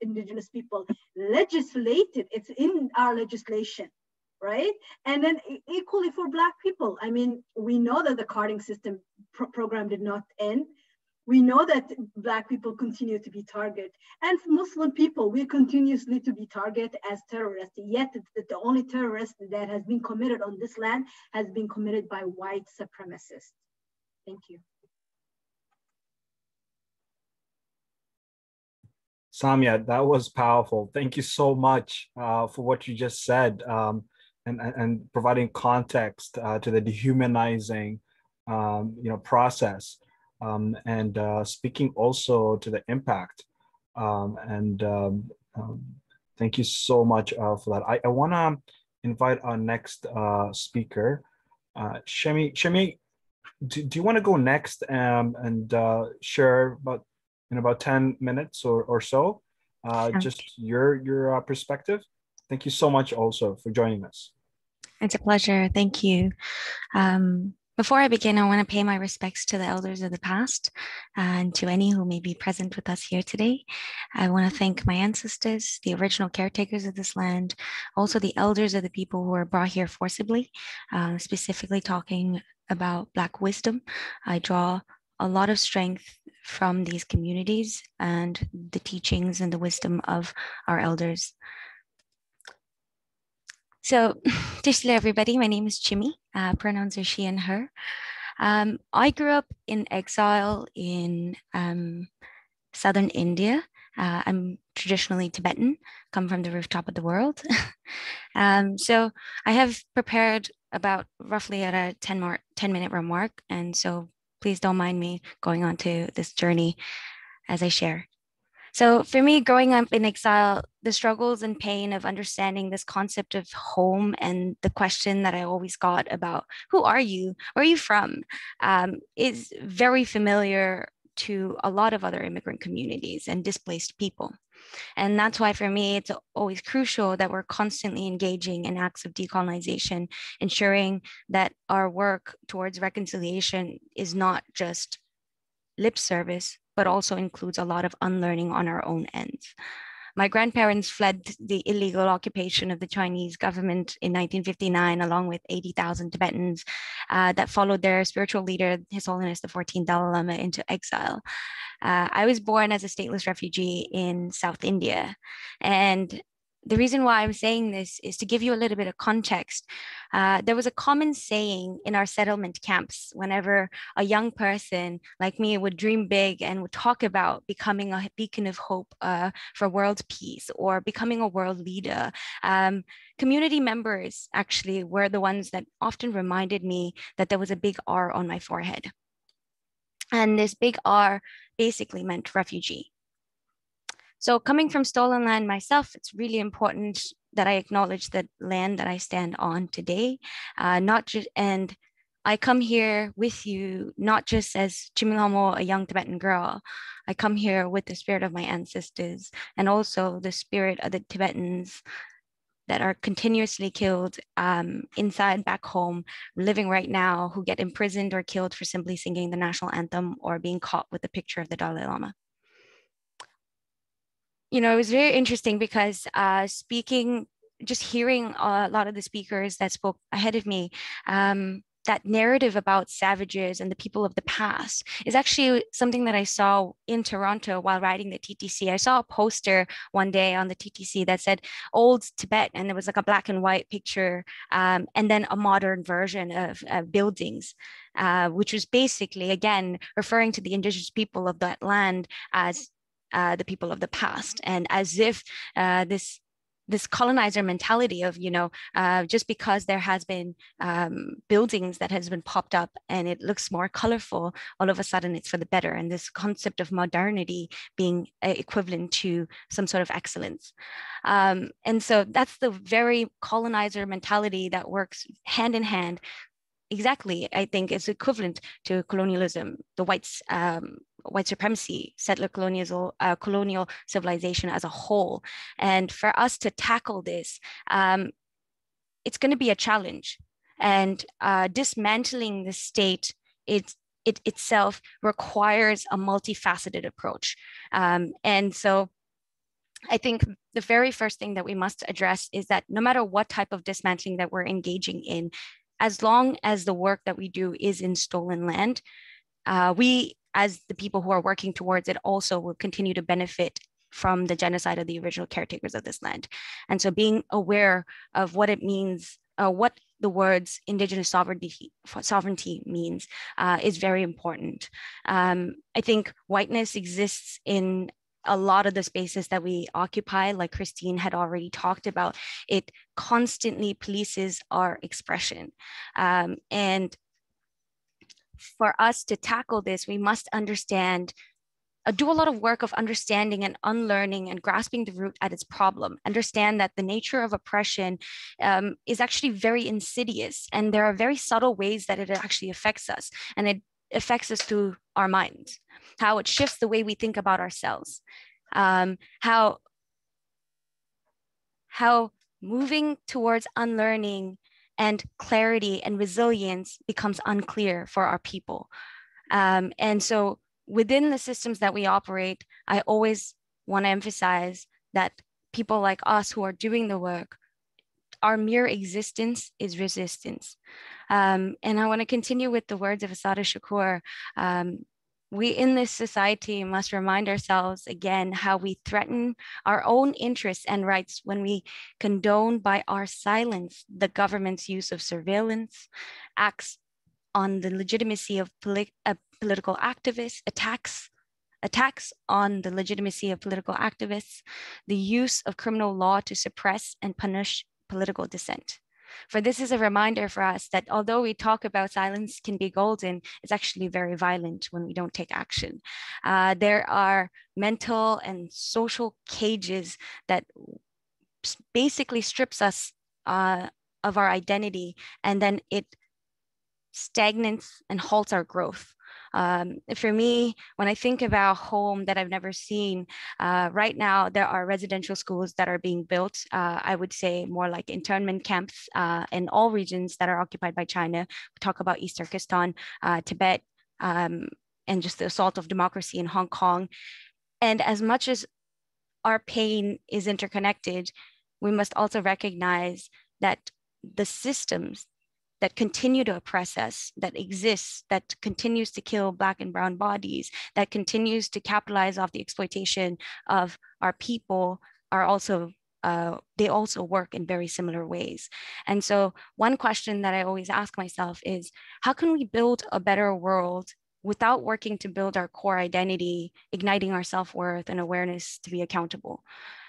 F: Indigenous people legislated, it's in our legislation, right? And then equally for Black people, I mean, we know that the carding system program did not end. We know that Black people continue to be targeted, and Muslim people, we continuously to be targeted as terrorists. Yet the only terrorist that has been committed on this land has been committed by white supremacists. Thank you.
C: Samiya, that was powerful. Thank you so much for what you just said, and providing context to the dehumanizing process, and speaking also to the impact. Thank you so much for that. I want to invite our next speaker, Chemi. Do you want to go next and share about 10 minutes or so, just your perspective? Thank you so much also for joining us.
G: It's a pleasure. Thank you. Before I begin, I want to pay my respects to the elders of the past and to any who may be present with us here today. I want to thank my ancestors, the original caretakers of this land, also the elders of the people who were brought here forcibly, specifically talking about Black wisdom. I draw a lot of strength from these communities and the teachings and the wisdom of our elders. So, just hello everybody, my name is Chemi, pronouns are she and her. I grew up in exile in southern India. I'm traditionally Tibetan, come from the rooftop of the world. So I have prepared about roughly at a 10-minute remark, and so please don't mind me going on to this journey as I share. So for me, growing up in exile, the struggles and pain of understanding this concept of home and the question that I always got about who are you, where are you from, is very familiar to a lot of other immigrant communities and displaced people. And that's why for me, it's always crucial that we're constantly engaging in acts of decolonization, ensuring that our work towards reconciliation is not just lip service, but also includes a lot of unlearning on our own ends. My grandparents fled the illegal occupation of the Chinese government in 1959, along with 80,000 Tibetans that followed their spiritual leader, His Holiness the 14th Dalai Lama, into exile. I was born as a stateless refugee in South India. And the reason why I'm saying this is to give you a little bit of context. There was a common saying in our settlement camps whenever a young person like me would dream big and would talk about becoming a beacon of hope for world peace or becoming a world leader. Community members actually were the ones that often reminded me that there was a big R on my forehead. And this big R basically meant refugee. So coming from stolen land myself, it's really important that I acknowledge the land that I stand on today, and I come here with you, not just as Lhamo, a young Tibetan girl. I come here with the spirit of my ancestors and also the spirit of the Tibetans that are continuously killed inside back home, living right now, who get imprisoned or killed for simply singing the national anthem or being caught with a picture of the Dalai Lama. You know, it was very interesting because just hearing a lot of the speakers that spoke ahead of me, that narrative about savages and the people of the past is actually something that I saw in Toronto while riding the TTC. I saw a poster one day on the TTC that said Old Tibet, and there was like a black and white picture, and then a modern version of buildings, which was basically, again, referring to the Indigenous people of that land as the people of the past, and as if this colonizer mentality of, just because there has been buildings that has been popped up and it looks more colorful, all of a sudden it's for the better. And this concept of modernity being equivalent to some sort of excellence. And so that's the very colonizer mentality that works hand in hand. Exactly, I think it's equivalent to colonialism, the white supremacy, settler colonial civilization as a whole. And for us to tackle this, it's going to be a challenge. And dismantling the state, it itself requires a multifaceted approach. And so I think the very first thing that we must address is that no matter what type of dismantling that we're engaging in, as long as the work that we do is in stolen land, we, as the people who are working towards it, also will continue to benefit from the genocide of the original caretakers of this land. And so being aware of what it means, what the words Indigenous sovereignty means is very important. I think whiteness exists in a lot of the spaces that we occupy, like Christine had already talked about, it constantly polices our expression. And for us to tackle this, we must understand, do a lot of work of understanding and unlearning and grasping the root at its problem. Understand that the nature of oppression is actually very insidious, and there are very subtle ways that it actually affects us, and it affects us through our minds, how it shifts the way we think about ourselves, how moving towards unlearning and clarity and resilience becomes unclear for our people. And so within the systems that we operate, I always want to emphasize that people like us who are doing the work, our mere existence is resistance. And I want to continue with the words of Assata Shakur. We in this society must remind ourselves again how we threaten our own interests and rights when we condone by our silence the government's use of surveillance, acts on the legitimacy of political activists, attacks on the legitimacy of political activists, the use of criminal law to suppress and punish political dissent. For this is a reminder for us that although we talk about silence can be golden, it's actually very violent when we don't take action. There are mental and social cages that basically strips us of our identity, and then it stagnates and halts our growth. For me, when I think about home that I've never seen, right now there are residential schools that are being built. I would say more like internment camps in all regions that are occupied by China. We talk about East Turkestan, Tibet, and just the assault of democracy in Hong Kong. And as much as our pain is interconnected, we must also recognize that the systems that continue to oppress us, that exists, that continues to kill Black and brown bodies, that continues to capitalize off the exploitation of our people are also, they also work in very similar ways. And so one question that I always ask myself is, how can we build a better world without working to build our core identity, igniting our self-worth and awareness to be accountable?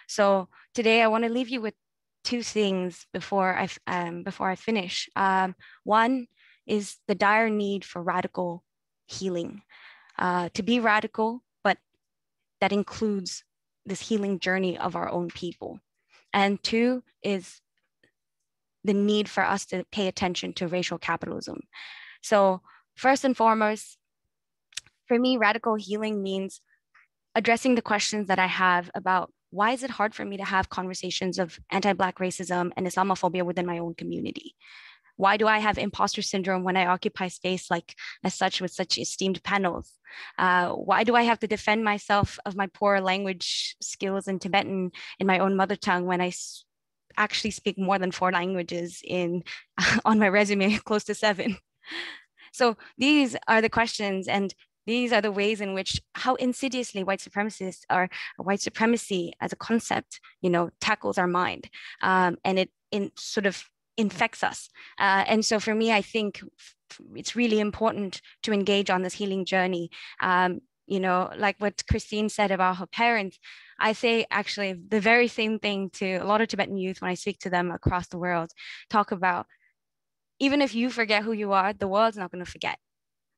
G: So today I want to leave you with two things before I finish. One is the dire need for radical healing, to be radical, but that includes this healing journey of our own people. And two is the need for us to pay attention to racial capitalism. So first and foremost, for me, radical healing means addressing the questions that I have about why is it hard for me to have conversations of anti-Black racism and Islamophobia within my own community? Why do I have imposter syndrome when I occupy space like as such with such esteemed panels? Why do I have to defend myself of my poor language skills in Tibetan in my own mother tongue when I actually speak more than 4 languages on my resume, close to 7? So these are the questions, and these are the ways in which how insidiously white supremacists or white supremacy as a concept, tackles our mind, and it sort of infects us. And so for me, I think it's really important to engage on this healing journey. Like what Christine said about her parents, I say actually the very same thing to a lot of Tibetan youth when I speak to them across the world, talk about, even if you forget who you are, the world's not going to forget.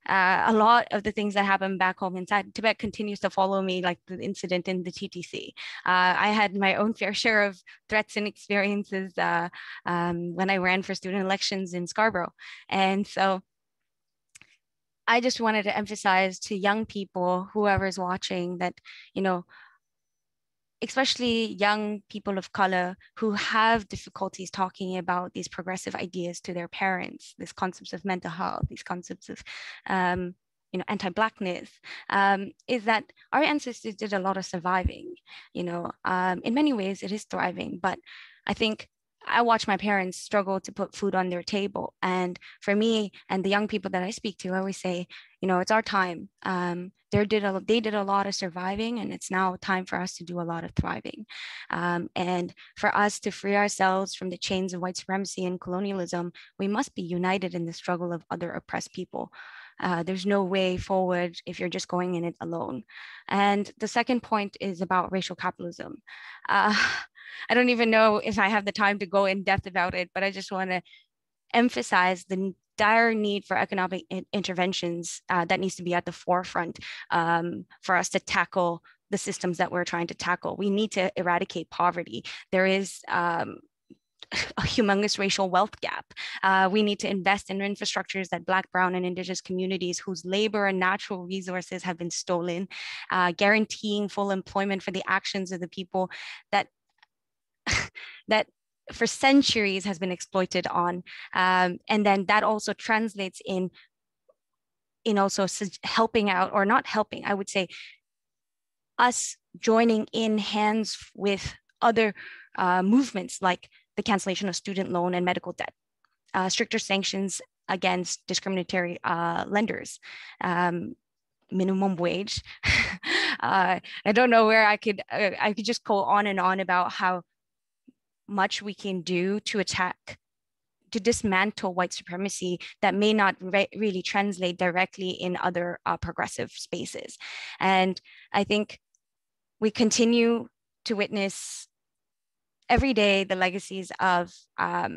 G: A lot of the things that happen back home inside Tibet continues to follow me, like the incident in the TTC. I had my own fair share of threats and experiences when I ran for student elections in Scarborough. And so I just wanted to emphasize to young people, whoever's watching, that, especially young people of color who have difficulties talking about these progressive ideas to their parents, these concepts of mental health, these concepts of anti-Blackness, is that our ancestors did a lot of surviving. In many ways it is thriving, but I think I watch my parents struggle to put food on their table. And for me and the young people that I speak to, I always say, it's our time. They did a lot of surviving, and it's now time for us to do a lot of thriving. And for us to free ourselves from the chains of white supremacy and colonialism, we must be united in the struggle of other oppressed people. There's no way forward if you're just going in it alone. And the second point is about racial capitalism. I don't even know if I have the time to go in depth about it, but I just want to emphasize the dire need for economic interventions that needs to be at the forefront for us to tackle the systems that we're trying to tackle. We need to eradicate poverty. There is a humongous racial wealth gap. We need to invest in infrastructures that Black, Brown, and Indigenous communities whose labor and natural resources have been stolen, guaranteeing full employment for the actions of the people that that for centuries has been exploited on. And then that also translates in also helping out, or not helping, I would say, us joining in hands with other movements like the cancellation of student loan and medical debt, stricter sanctions against discriminatory lenders, minimum wage. I don't know where I could just go on and on about how much we can do to dismantle white supremacy that may not really translate directly in other progressive spaces. And I think we continue to witness every day the legacies of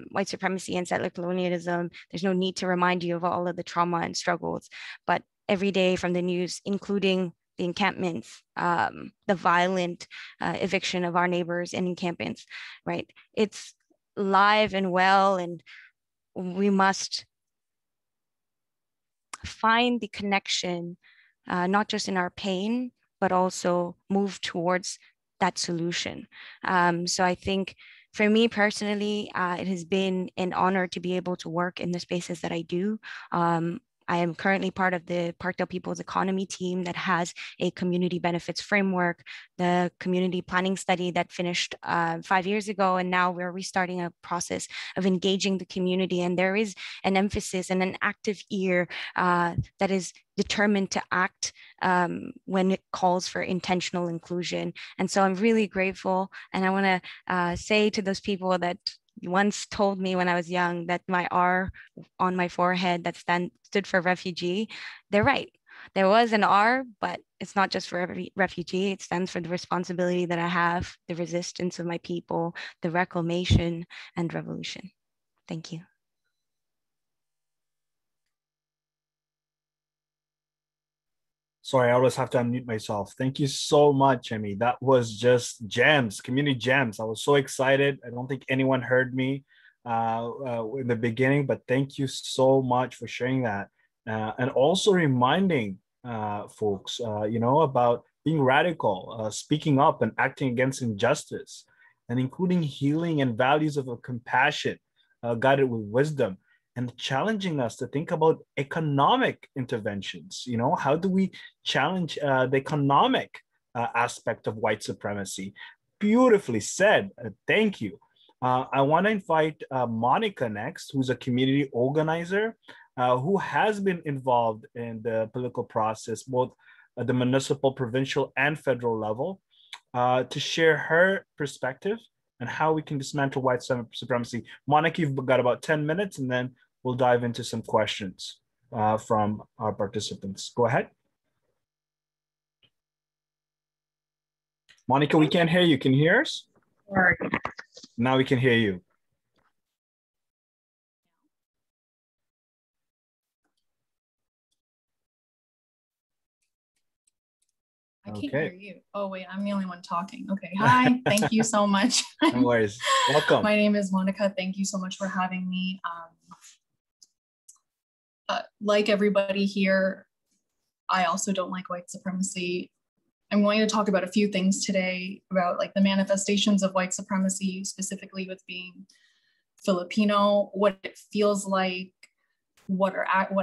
G: white supremacy and settler colonialism. There's no need to remind you of all of the trauma and struggles, but every day from the news, including the encampments, the violent eviction of our neighbors in encampments, right? It's live and well, and we must find the connection, not just in our pain, but also move towards that solution. So I think for me personally, it has been an honor to be able to work in the spaces that I do. I am currently part of the Parkdale People's Economy team that has a community benefits framework, the community planning study that finished 5 years ago, and now we're restarting a process of engaging the community. And there is an emphasis and an active ear that is determined to act when it calls for intentional inclusion. And so I'm really grateful. And I want to say to those people that once told me when I was young that my R on my forehead that stood for refugee, they're right. There was an R, but it's not just for every refugee. It stands for the responsibility that I have, the resistance of my people, the reclamation and revolution. Thank you.
C: Sorry, I always have to unmute myself. Thank you so much, Chemi. That was just gems, community gems. I was so excited. I don't think anyone heard me in the beginning, but thank you so much for sharing that. And also reminding folks, about being radical, speaking up and acting against injustice, and including healing and values of compassion, guided with wisdom. And challenging us to think about economic interventions. How do we challenge the economic aspect of white supremacy? Beautifully said. Thank you. I want to invite Monica next, who's a community organizer who has been involved in the political process, both at the municipal, provincial, and federal level, to share her perspective and how we can dismantle white supremacy. Monica, you've got about 10 minutes, and then we'll dive into some questions from our participants. Go ahead. Monica, we can't hear you. Can you hear us?
H: Sorry.
C: Now we can hear you.
H: I can't hear you. Oh, wait, I'm the only one talking. Okay, hi, thank you so much.
C: No worries. Welcome.
H: My name is Monica. Thank you so much for having me. Like everybody here, I also don't like white supremacy. I'm going to talk about a few things today about like the manifestations of white supremacy, specifically with being Filipino, what it feels like, what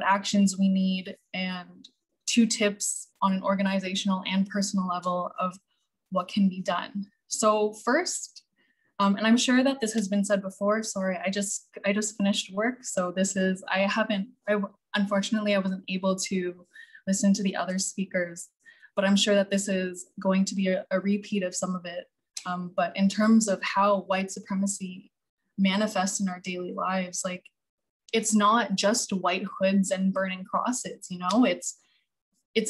H: actions we need, and 2 tips on an organizational and personal level of what can be done. So first, and I'm sure that this has been said before, sorry, I just finished work. So unfortunately, I wasn't able to listen to the other speakers, but I'm sure that this is going to be a repeat of some of it. But in terms of how white supremacy manifests in our daily lives, like it's not just white hoods and burning crosses, you know, it's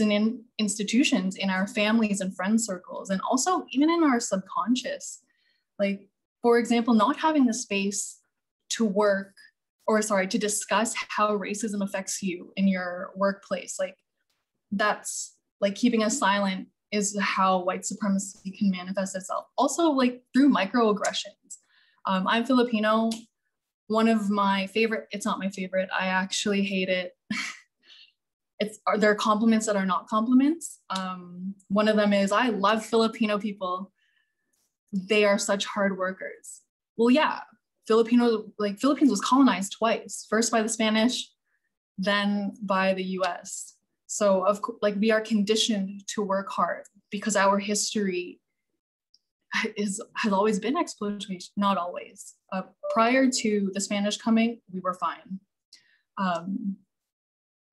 H: in institutions, in our families and friend circles, and also even in our subconscious. Like, for example, not having the space to discuss how racism affects you in your workplace. Like, that's like keeping us silent is how white supremacy can manifest itself. Also, like through microaggressions. I'm Filipino. One of my favorite, it's not my favorite, I actually hate it. There are compliments that are not compliments. One of them is, I love Filipino people. They are such hard workers. Well, yeah, Philippines was colonized twice, first by the Spanish, then by the US. So we are conditioned to work hard because our history has always been exploitation, not always. Prior to the Spanish coming, we were fine.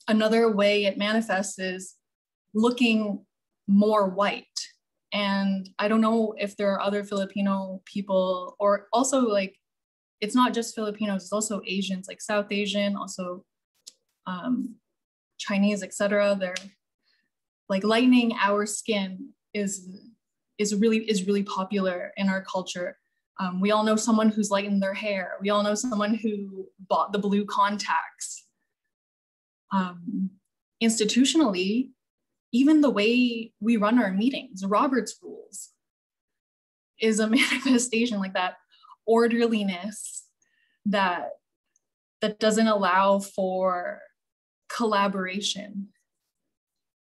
H: Another way it manifests is looking more white. And I don't know if there are other Filipino people, or also like, it's not just Filipinos, it's also Asians, like South Asian, also Chinese, etc. They're like lightening our skin is really popular in our culture. We all know someone who's lightened their hair. We all know someone who bought the blue contacts. Institutionally, even the way we run our meetings, Robert's rules, is a manifestation like that orderliness that doesn't allow for collaboration.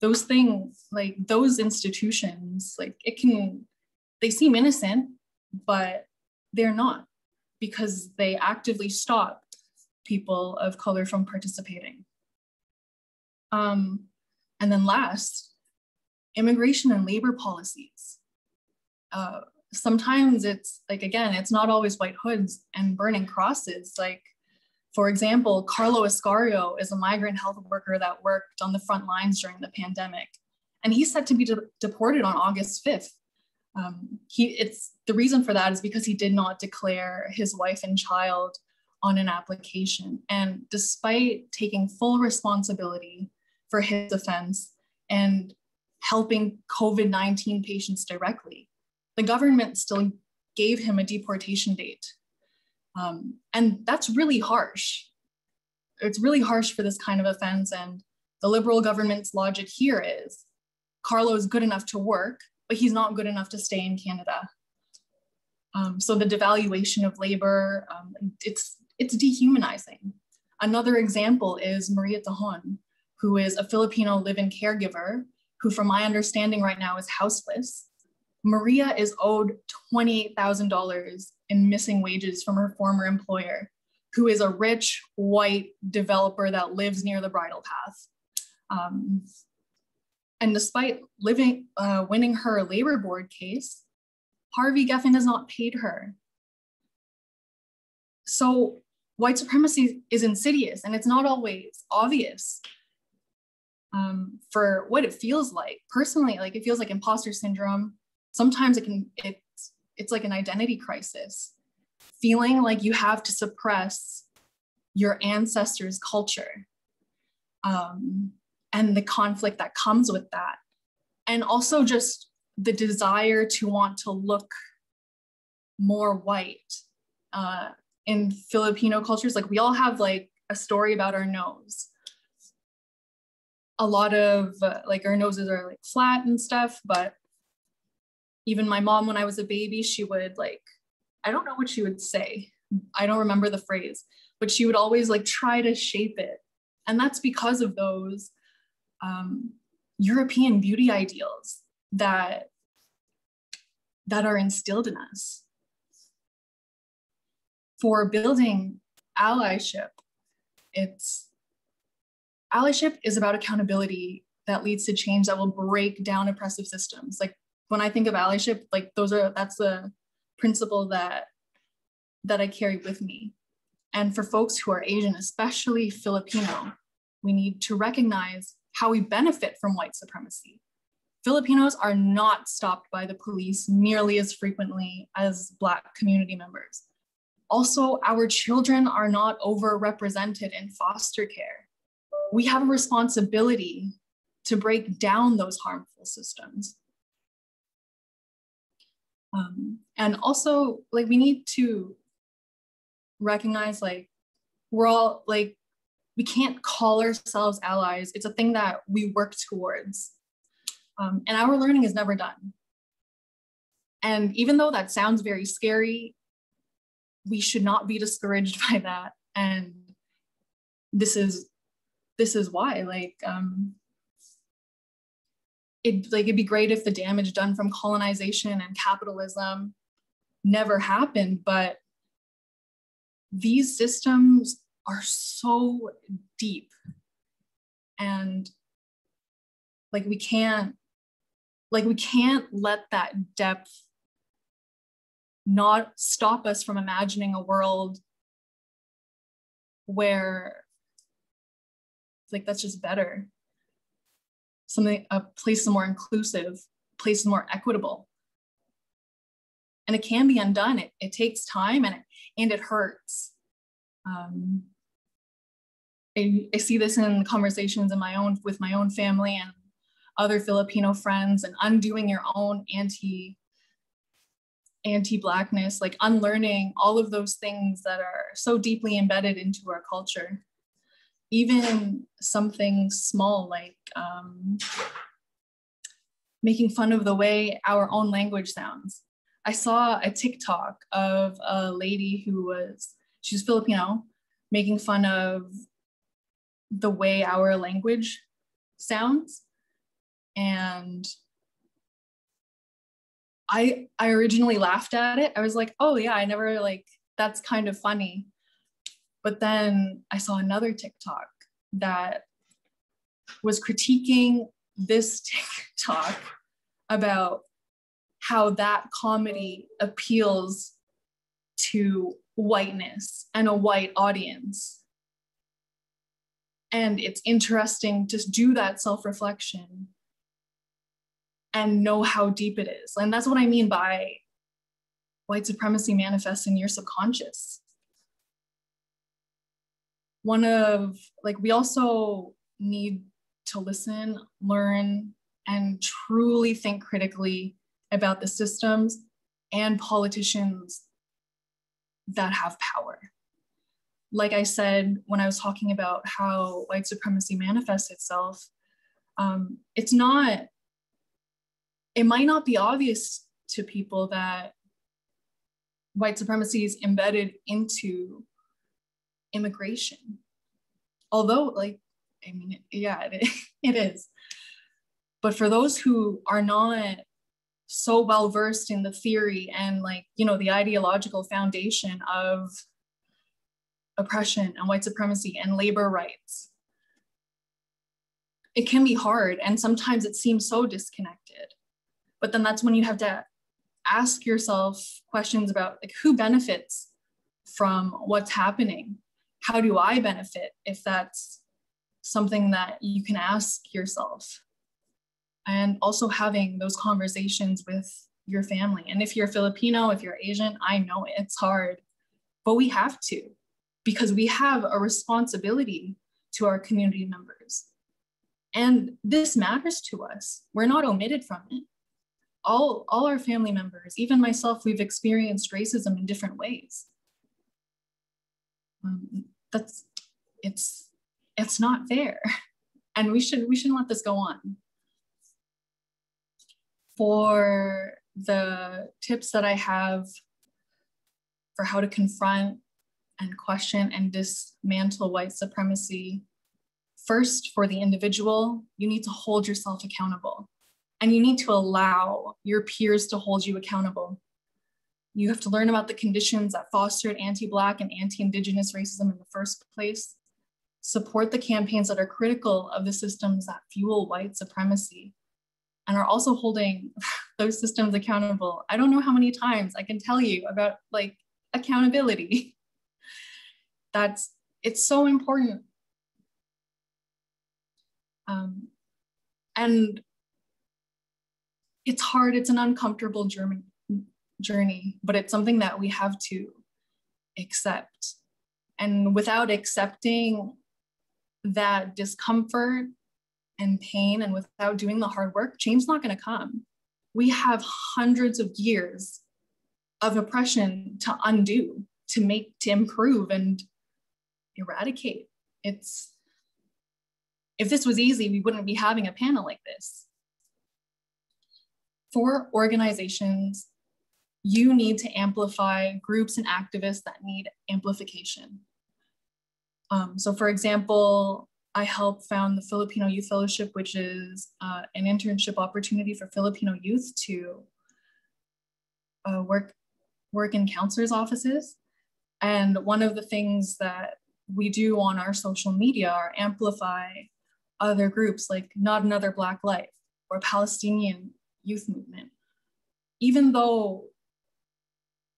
H: Those things, like those institutions, like they seem innocent, but they're not, because they actively stop people of color from participating. And then last, immigration and labor policies. Sometimes it's like, again, it's not always white hoods and burning crosses. Like, for example, Carlo Escario is a migrant health worker that worked on the front lines during the pandemic, and he's set to be deported on August 5th. The reason for that is because he did not declare his wife and child on an application. And despite taking full responsibility for his offense and helping COVID-19 patients directly, the government still gave him a deportation date. And that's really harsh. It's really harsh for this kind of offense. And the Liberal government's logic here is, Carlo is good enough to work, but he's not good enough to stay in Canada. So the devaluation of labor, it's dehumanizing. Another example is Maria Tajon, who is a Filipino live-in caregiver, who from my understanding right now is houseless. Maria is owed $28,000 in missing wages from her former employer, who is a rich white developer that lives near the bridle path. And despite winning her labor board case, Harvey Geffen has not paid her. So white supremacy is insidious, and it's not always obvious for what it feels like. Personally, like, it feels like imposter syndrome. Sometimes it's like an identity crisis, feeling like you have to suppress your ancestors' culture, and the conflict that comes with that. And also just the desire to want to look more white. In Filipino cultures, like, we all have like a story about our nose. A lot of like, our noses are like flat and stuff, but even my mom, when I was a baby, she would like, I don't know what she would say. I don't remember the phrase, but she would always like try to shape it. And that's because of those European beauty ideals that are instilled in us. For building allyship, allyship is about accountability that leads to change that will break down oppressive systems. Like, when I think of allyship, like, that's the principle that I carry with me. And for folks who are Asian, especially Filipino, we need to recognize how we benefit from white supremacy. Filipinos are not stopped by the police nearly as frequently as Black community members. Also, our children are not overrepresented in foster care. We have a responsibility to break down those harmful systems. And also, like, we need to recognize, like, we're all, like, we can't call ourselves allies. It's a thing that we work towards. And our learning is never done. And even though that sounds very scary, we should not be discouraged by that. And this is why, like, it'd be great if the damage done from colonization and capitalism never happened, but these systems are so deep, and like we can't let that depth not stop us from imagining a world where, like, that's just better. A place more inclusive, place more equitable. And it can be undone. It takes time, and it hurts. I see this in conversations with my own family and other Filipino friends, and undoing your own anti-Blackness, like unlearning all of those things that are so deeply embedded into our culture. Even something small like making fun of the way our own language sounds. I saw a TikTok of a lady she's Filipino, making fun of the way our language sounds. And I originally laughed at it. I was like, oh yeah, I never, like, that's kind of funny. But then I saw another TikTok that was critiquing this TikTok about how that comedy appeals to whiteness and a white audience. And it's interesting to do that self-reflection and know how deep it is. And that's what I mean by white supremacy manifests in your subconscious. We also need to listen, learn, and truly think critically about the systems and politicians that have power. Like I said, when I was talking about how white supremacy manifests itself, it might not be obvious to people that white supremacy is embedded into immigration. Although, like, I mean, yeah, it is. But for those who are not so well versed in the theory and, like, you know, the ideological foundation of oppression and white supremacy and labor rights, it can be hard, and sometimes it seems so disconnected. But then that's when you have to ask yourself questions about, like, who benefits from what's happening? How do I benefit? If that's something that you can ask yourself. And also having those conversations with your family. And if you're Filipino, if you're Asian, I know it's hard, but we have to, because we have a responsibility to our community members. And this matters to us. We're not omitted from it. All our family members, even myself, we've experienced racism in different ways. It's not fair. And we shouldn't let this go on. For the tips that I have for how to confront and question and dismantle white supremacy, first, for the individual, you need to hold yourself accountable. And you need to allow your peers to hold you accountable. You have to learn about the conditions that fostered anti-Black and anti-Indigenous racism in the first place. Support the campaigns that are critical of the systems that fuel white supremacy and are also holding those systems accountable. I don't know how many times I can tell you about, like, accountability. It's so important. And it's hard, it's an uncomfortable journey, but it's something that we have to accept. And without accepting that discomfort and pain, and without doing the hard work, change is not going to come. We have hundreds of years of oppression to undo, to improve and eradicate. If this was easy, we wouldn't be having a panel like this. For organizations, you need to amplify groups and activists that need amplification. So for example, I helped found the Filipino Youth Fellowship, which is an internship opportunity for Filipino youth to work in counselors' offices. And one of the things that we do on our social media are amplify other groups like Not Another Black Life or Palestinian Youth Movement. Even though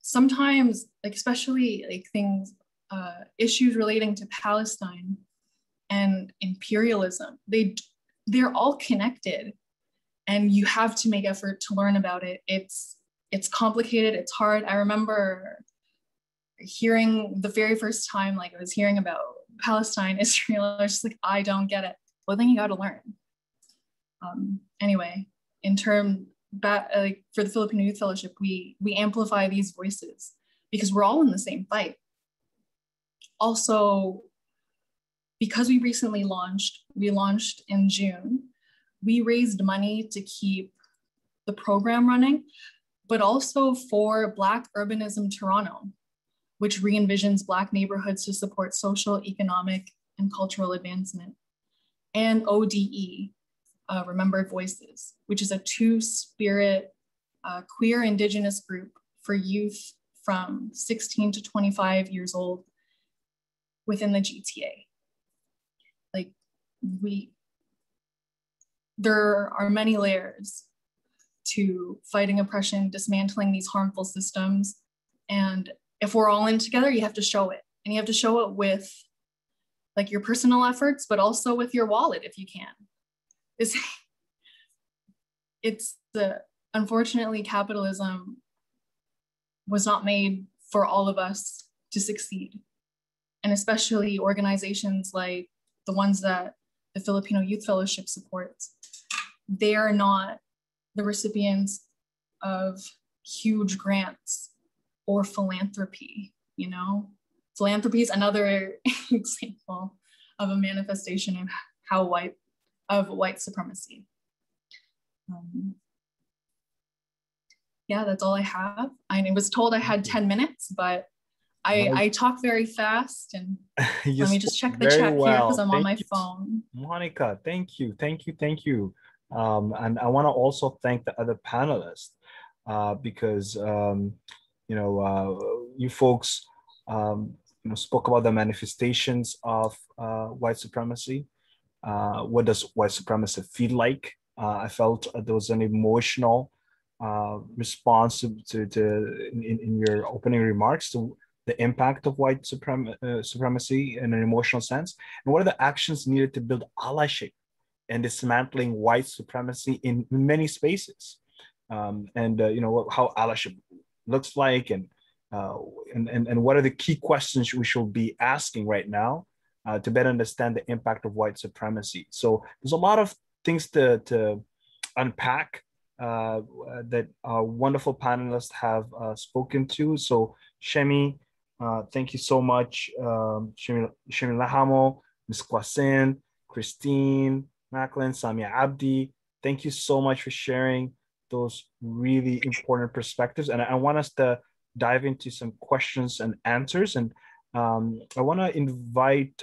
H: sometimes, like especially like things, issues relating to Palestine and imperialism, they're all connected, and you have to make effort to learn about it. It's complicated, it's hard. I remember hearing the very first time, like I was hearing about Palestine, Israel, I was just like, I don't get it. Well, then you got to learn. Anyway, like for the Filipino Youth Fellowship, we amplify these voices because we're all in the same fight. Also, because we recently launched in June, we raised money to keep the program running, but also for Black Urbanism Toronto, which re-envisions Black neighborhoods to support social, economic, and cultural advancement. And ODE, Remembered Voices, which is a two-spirit queer Indigenous group for youth from 16 to 25 years old within the GTA. Like there are many layers to fighting oppression, dismantling these harmful systems. And if we're all in together, you have to show it. And you have to show it with like your personal efforts, but also with your wallet if you can. Unfortunately, capitalism was not made for all of us to succeed. And especially organizations like the ones that the Filipino Youth Fellowship supports, they are not the recipients of huge grants or philanthropy, you know? Philanthropy is another example of a manifestation of white supremacy. Yeah, that's all I have. I was told I had 10 minutes, but I talk very fast, and let me just check the chat here because I'm on my phone.
C: Monica, thank you. And I want to also thank the other panelists because you folks spoke about the manifestations of white supremacy. What does white supremacy feel like? I felt there was an emotional response in your opening remarks to the impact of white supremacy in an emotional sense, and what are the actions needed to build allyship and dismantling white supremacy in many spaces, how allyship looks like, and what are the key questions we should be asking right now to better understand the impact of white supremacy. So there's a lot of things to unpack that our wonderful panelists have spoken to. So Chemi, thank you so much. Chemi Lhamo, Mskwaasin, Christine, Maclin, Samiya Abdi, thank you so much for sharing those really important perspectives. And I want us to dive into some questions and answers. And I want to invite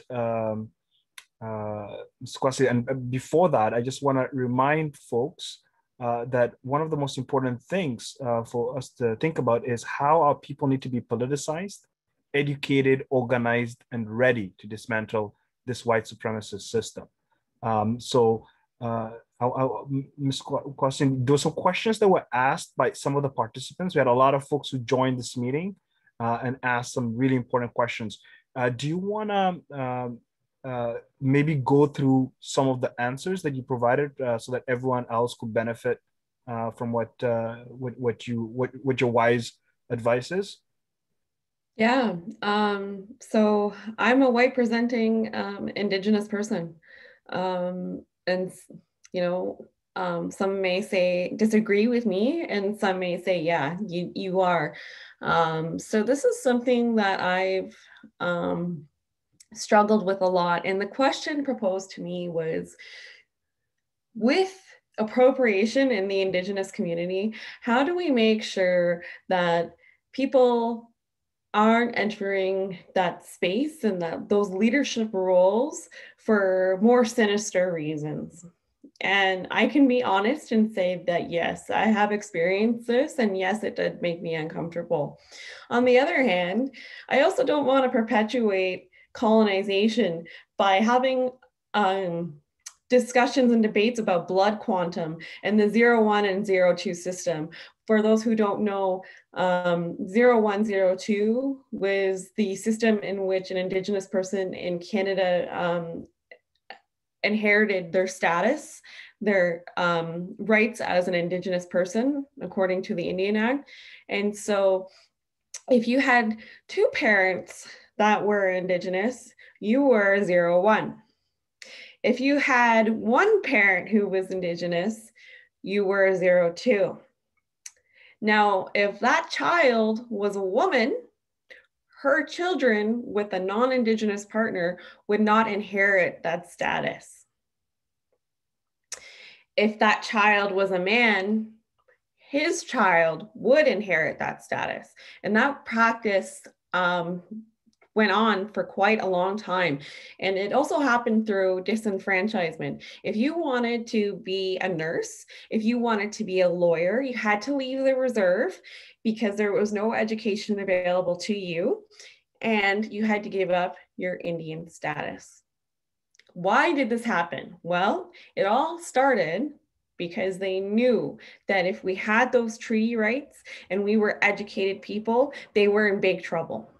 C: Mskwaasin. And before that, I just want to remind folks that one of the most important things for us to think about is how our people need to be politicized, educated, organized, and ready to dismantle this white supremacist system. Ms. Mskwaasin, there were some questions that were asked by some of the participants. We had a lot of folks who joined this meeting and asked some really important questions. Do you want to maybe go through some of the answers that you provided so that everyone else could benefit from what your wise advice is?
D: Yeah, so I'm a white presenting Indigenous person. And, you know, some may say disagree with me, and some may say, yeah, you are. So this is something that I've struggled with a lot. And the question proposed to me was, with appropriation in the Indigenous community, how do we make sure that people aren't entering that space and that those leadership roles for more sinister reasons? And I can be honest and say that, yes, I have experienced this, and yes, it did make me uncomfortable. On the other hand, I also don't want to perpetuate colonization by having discussions and debates about blood quantum and the 0-1 and 0-2 system. For those who don't know, 0-1-0-2 was the system in which an Indigenous person in Canada inherited their status, their rights as an Indigenous person, according to the Indian Act. And so if you had two parents that were Indigenous, you were 0-1. If you had one parent who was Indigenous, you were 0-2. Now, if that child was a woman, her children with a non-Indigenous partner would not inherit that status. If that child was a man, his child would inherit that status. And that practice went on for quite a long time. And it also happened through disenfranchisement. If you wanted to be a nurse, if you wanted to be a lawyer, you had to leave the reserve because there was no education available to you, and you had to give up your Indian status. Why did this happen? Well, it all started because they knew that if we had those treaty rights and we were educated people, they were in big trouble,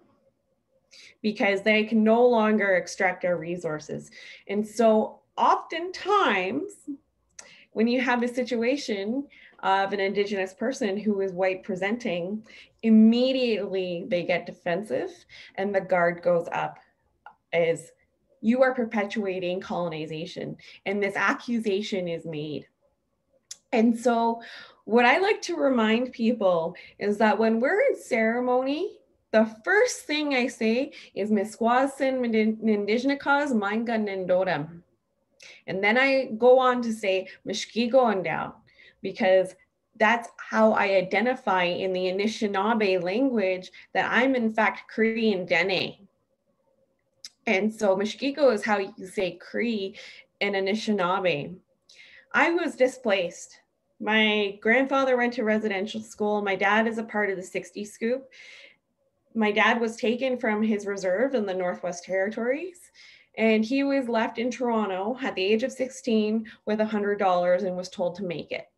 D: because they can no longer extract our resources. And so oftentimes, when you have a situation of an Indigenous person who is white presenting, immediately they get defensive and the guard goes up as you are perpetuating colonization, and this accusation is made. And so what I like to remind people is that when we're in ceremony, the first thing I say is Mskwaasin Nindijnakas Mainga Nindodam. And then I go on to say Mishkigo Andao, because that's how I identify in the Anishinaabe language that I'm in fact Cree and Dene. And so Mishkigo is how you say Cree in Anishinaabe. I was displaced. My grandfather went to residential school. My dad is a part of the 60 Scoop. My dad was taken from his reserve in the Northwest Territories, and he was left in Toronto at the age of 16 with $100 and was told to make it.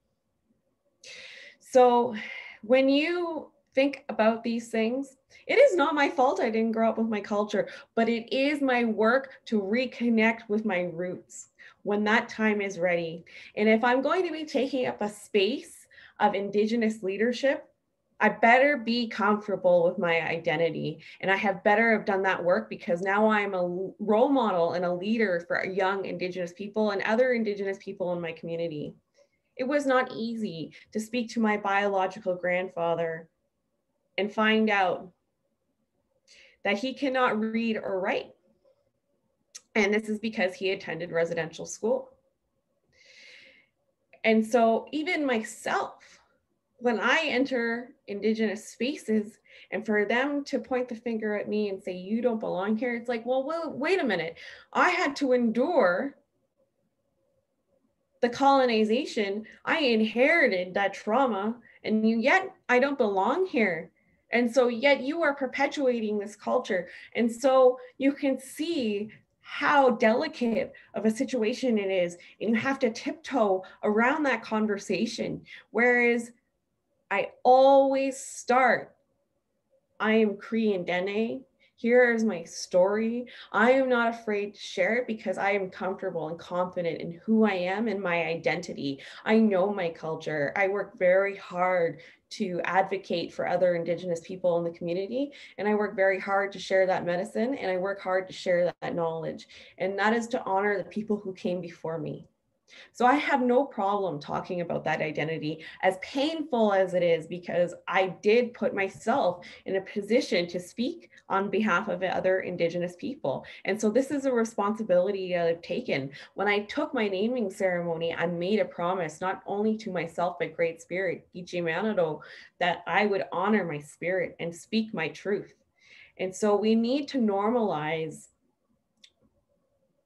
D: So when you think about these things, it is not my fault I didn't grow up with my culture, but it is my work to reconnect with my roots when that time is ready. And if I'm going to be taking up a space of Indigenous leadership, I better be comfortable with my identity, and I have better have done that work, because now I'm a role model and a leader for young Indigenous people and other Indigenous people in my community. It was not easy to speak to my biological grandfather and find out that he cannot read or write. And this is because he attended residential school. And so even myself, when I enter Indigenous spaces, and for them to point the finger at me and say, you don't belong here, it's like, well, wait a minute. I had to endure the colonization. I inherited that trauma, and yet I don't belong here. And so yet you are perpetuating this culture. And so you can see how delicate of a situation it is, and you have to tiptoe around that conversation. Whereas I always start, I am Cree and Dene. Here is my story. I am not afraid to share it because I am comfortable and confident in who I am and my identity. I know my culture. I work very hard to advocate for other Indigenous people in the community. And I work very hard to share that medicine, and I work hard to share that knowledge. And that is to honor the people who came before me. So I have no problem talking about that identity, as painful as it is, because I did put myself in a position to speak on behalf of other Indigenous people. And so this is a responsibility I've taken. When I took my naming ceremony, I made a promise, not only to myself, but Great Spirit, Ichimanado, that I would honor my spirit and speak my truth. And so we need to normalize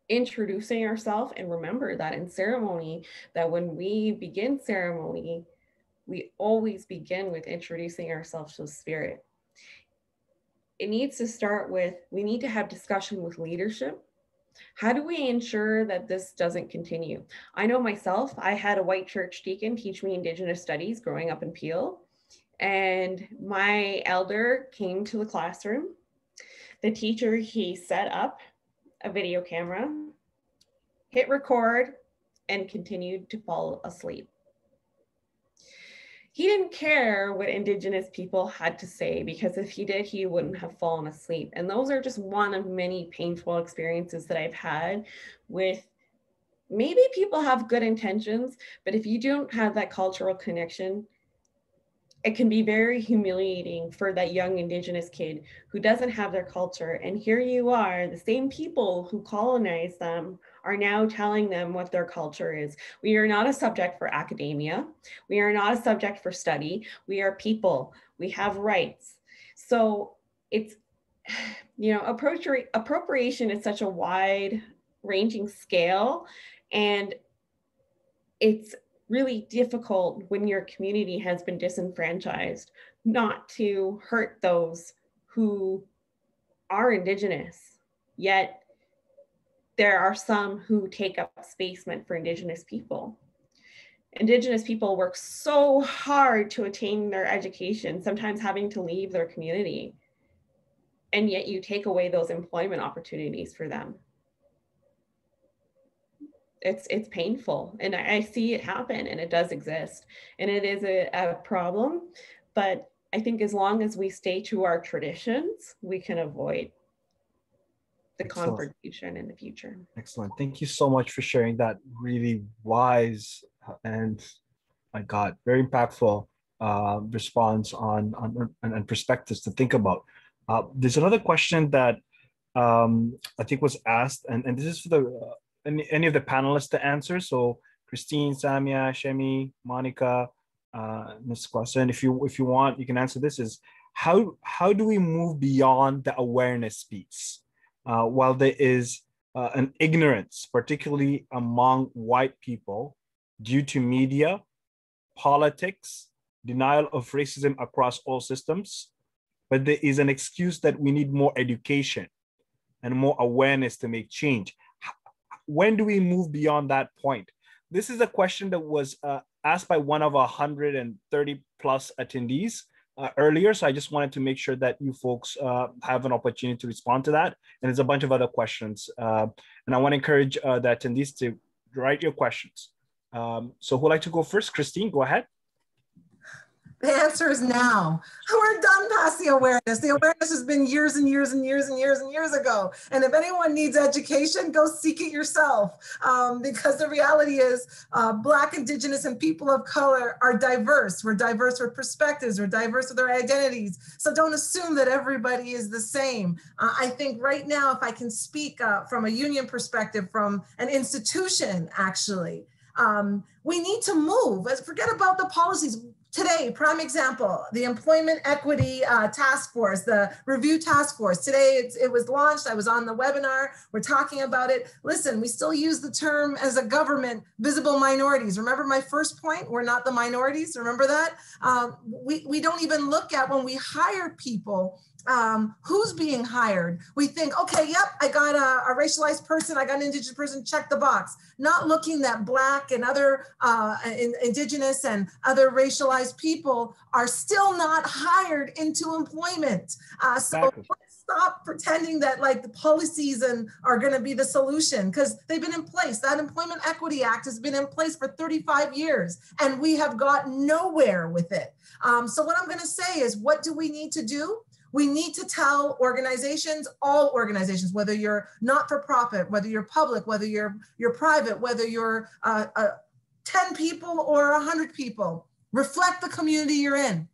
D: introducing ourselves, and remember that in ceremony, that when we begin ceremony, we always begin with introducing ourselves to the spirit. It needs to start with, we need to have discussion with leadership. How do we ensure that this doesn't continue? I know myself, I had a white church deacon teach me Indigenous studies growing up in Peel, and my elder came to the classroom. The teacher, he set up a video camera, hit record, and continued to fall asleep. He didn't care what Indigenous people had to say, because if he did, he wouldn't have fallen asleep. And those are just one of many painful experiences that I've had with, maybe people have good intentions, but if you don't have that cultural connection, it can be very humiliating for that young Indigenous kid who doesn't have their culture. And here you are, the same people who colonized them are now telling them what their culture is. We are not a subject for academia. We are not a subject for study. We are people. We have rights. So it's, you know, appropriation is such a wide ranging scale, and it's really difficult when your community has been disenfranchised not to hurt those who are Indigenous, yet there are some who take up space meant for Indigenous people. Indigenous people work so hard to attain their education, sometimes having to leave their community, and yet you take away those employment opportunities for them. It's painful, and I see it happen, and it does exist, and it is a problem. But I think as long as we stay to our traditions, we can avoid the confrontation in the future.
C: Excellent. Thank you so much for sharing that really wise and, my God, very impactful response on perspectives to think about. There's another question that I think was asked, and this is for the any of the panelists to answer. So Christine, Samiya, Chemi, Monica, Mskwaasin, if you want, you can answer this. Is how do we move beyond the awareness piece while there is an ignorance, particularly among white people, due to media, politics, denial of racism across all systems, but there is an excuse that we need more education and more awareness to make change. When do we move beyond that point? This is a question that was asked by one of 130 plus attendees earlier. So I just wanted to make sure that you folks have an opportunity to respond to that. And there's a bunch of other questions. And I want to encourage the attendees to write your questions. So who'd like to go first? Christine, go ahead.
E: The answer is now. We're done past the awareness. The awareness has been years and years and years and years and years ago. And if anyone needs education, go seek it yourself. Because the reality is Black, Indigenous, and people of color are diverse. We're diverse with perspectives. We're diverse with our identities. So don't assume that everybody is the same. I think right now, if I can speak from a union perspective, from an institution, actually, we need to move. Forget about the policies. Today, prime example, the Employment Equity Task Force, the Review Task Force. Today, it was launched. I was on the webinar. We're talking about it. Listen, we still use the term as a government, visible minorities. Remember my first point? We're not the minorities. Remember that? We don't even look at when we hire people, who's being hired. We think, okay, yep, I got a racialized person, I got an Indigenous person, check the box. Not looking that Black and other Indigenous and other racialized people are still not hired into employment. So let's stop pretending that like the policies are going to be the solution, because they've been in place. That Employment Equity Act has been in place for 35 years and we have got nowhere with it. So what I'm going to say is, what do we need to do? We need to tell organizations, all organizations, whether you're not-for-profit, whether you're public, whether you're private, whether you're 10 people or 100 people, reflect the community you're in.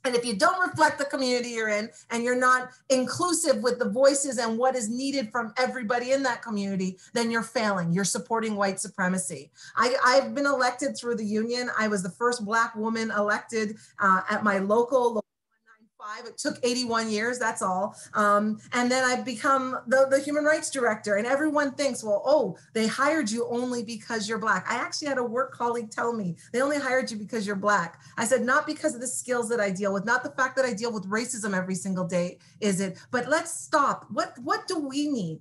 E: And if you don't reflect the community you're in and you're not inclusive with the voices and what is needed from everybody in that community, then you're failing. You're supporting white supremacy. I've been elected through the union. I was the first Black woman elected at my local 195. It took 81 years, that's all. And then I've become the human rights director, and everyone thinks, well, oh, they hired you only because you're Black. I actually had a work colleague tell me, they only hired you because you're Black. I said, not because of the skills that I deal with, not the fact that I deal with racism every single day, is it? But let's stop. What do we need?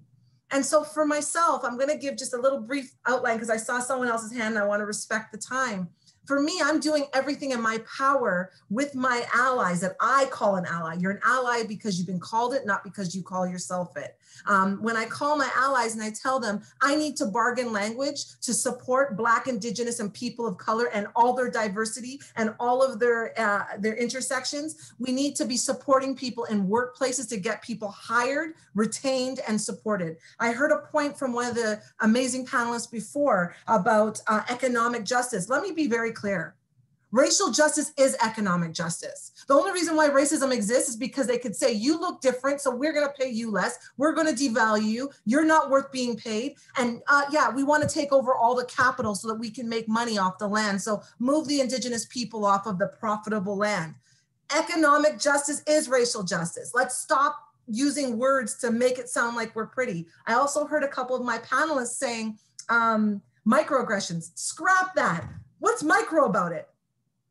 E: And so for myself, I'm going to give just a little brief outline because I saw someone else's hand and I want to respect the time. For me, I'm doing everything in my power with my allies that I call an ally. You're an ally because you've been called it, not because you call yourself it. When I call my allies and I tell them I need to bargain language to support Black, Indigenous, and people of color and all their diversity and all of their intersections, we need to be supporting people in workplaces to get people hired, retained, and supported. I heard a point from one of the amazing panelists before about economic justice. Let me be very clear. Racial justice is economic justice. The only reason why racism exists is because they could say, you look different, so we're going to pay you less. We're going to devalue you. You're not worth being paid. And yeah, we want to take over all the capital so that we can make money off the land. So move the Indigenous people off of the profitable land. Economic justice is racial justice. Let's stop using words to make it sound like we're pretty. I also heard a couple of my panelists saying microaggressions. Scrap that. What's micro about it?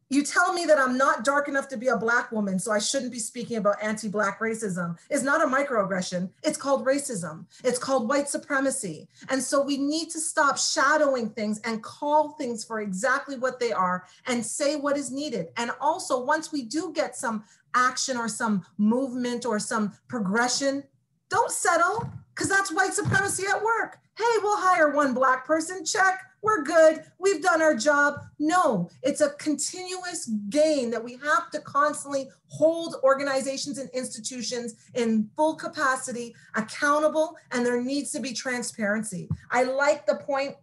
E: You tell me that I'm not dark enough to be a Black woman, so I shouldn't be speaking about anti-Black racism. It's not a microaggression. It's called racism. It's called white supremacy. And so we need to stop shadowing things and call things for exactly what they are and say what is needed. And also, once we do get some action or some movement or some progression, don't settle, because that's white supremacy at work. Hey, we'll hire one Black person, check. We're good, we've done our job. No, it's a continuous gain that we have to constantly hold organizations and institutions in full capacity accountable, and there needs to be transparency. I like the point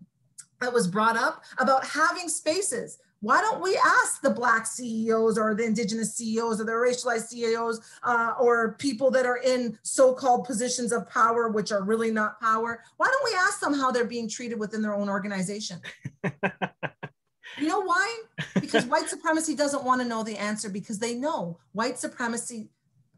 E: that was brought up about having spaces. Why don't we ask the Black CEOs or the Indigenous CEOs or the racialized CEOs or people that are in so-called positions of power, which are really not power? Why don't we ask them how they're being treated within their own organization? You know why? Because white supremacy doesn't want to know the answer, because they know white supremacy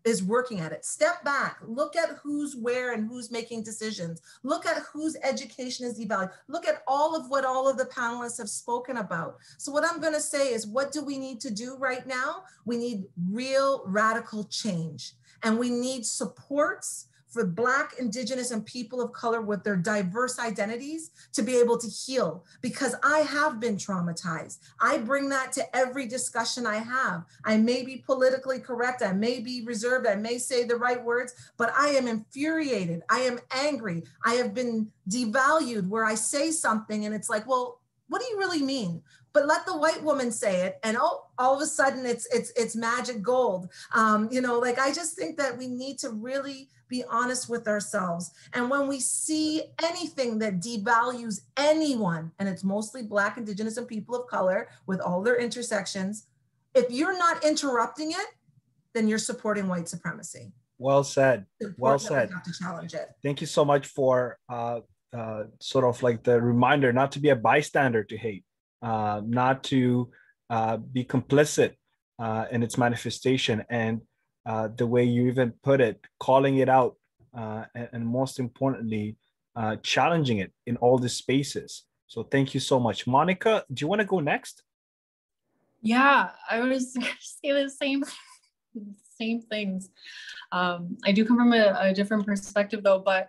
E: is working at it. Step back, look at who's where and who's making decisions. Look at whose education is devalued. Look at all of what all of the panelists have spoken about. So what I'm going to say is, what do we need to do right now? We need real radical change, and we need supports for Black, Indigenous, and people of color with their diverse identities to be able to heal, because I have been traumatized. I bring that to every discussion I have. I may be politically correct, I may be reserved, I may say the right words, but I am infuriated, I am angry. I have been devalued where I say something and it's like, well, what do you really mean? But let the white woman say it, and oh, all of a sudden it's magic gold. You know, like, I just think that we need to really be honest with ourselves. And when we see anything that devalues anyone, and it's mostly Black, Indigenous, and people of color with all their intersections, if you're not interrupting it, then you're supporting white supremacy.
C: Well said. Well said.
E: We have to challenge it.
C: Thank you so much for sort of like the reminder not to be a bystander to hate, not to be complicit in its manifestation, and the way you even put it, calling it out, and most importantly, challenging it in all the spaces. So thank you so much. Monica, do you want to go next?
H: Yeah, I was going to say the same things. I do come from a different perspective though, but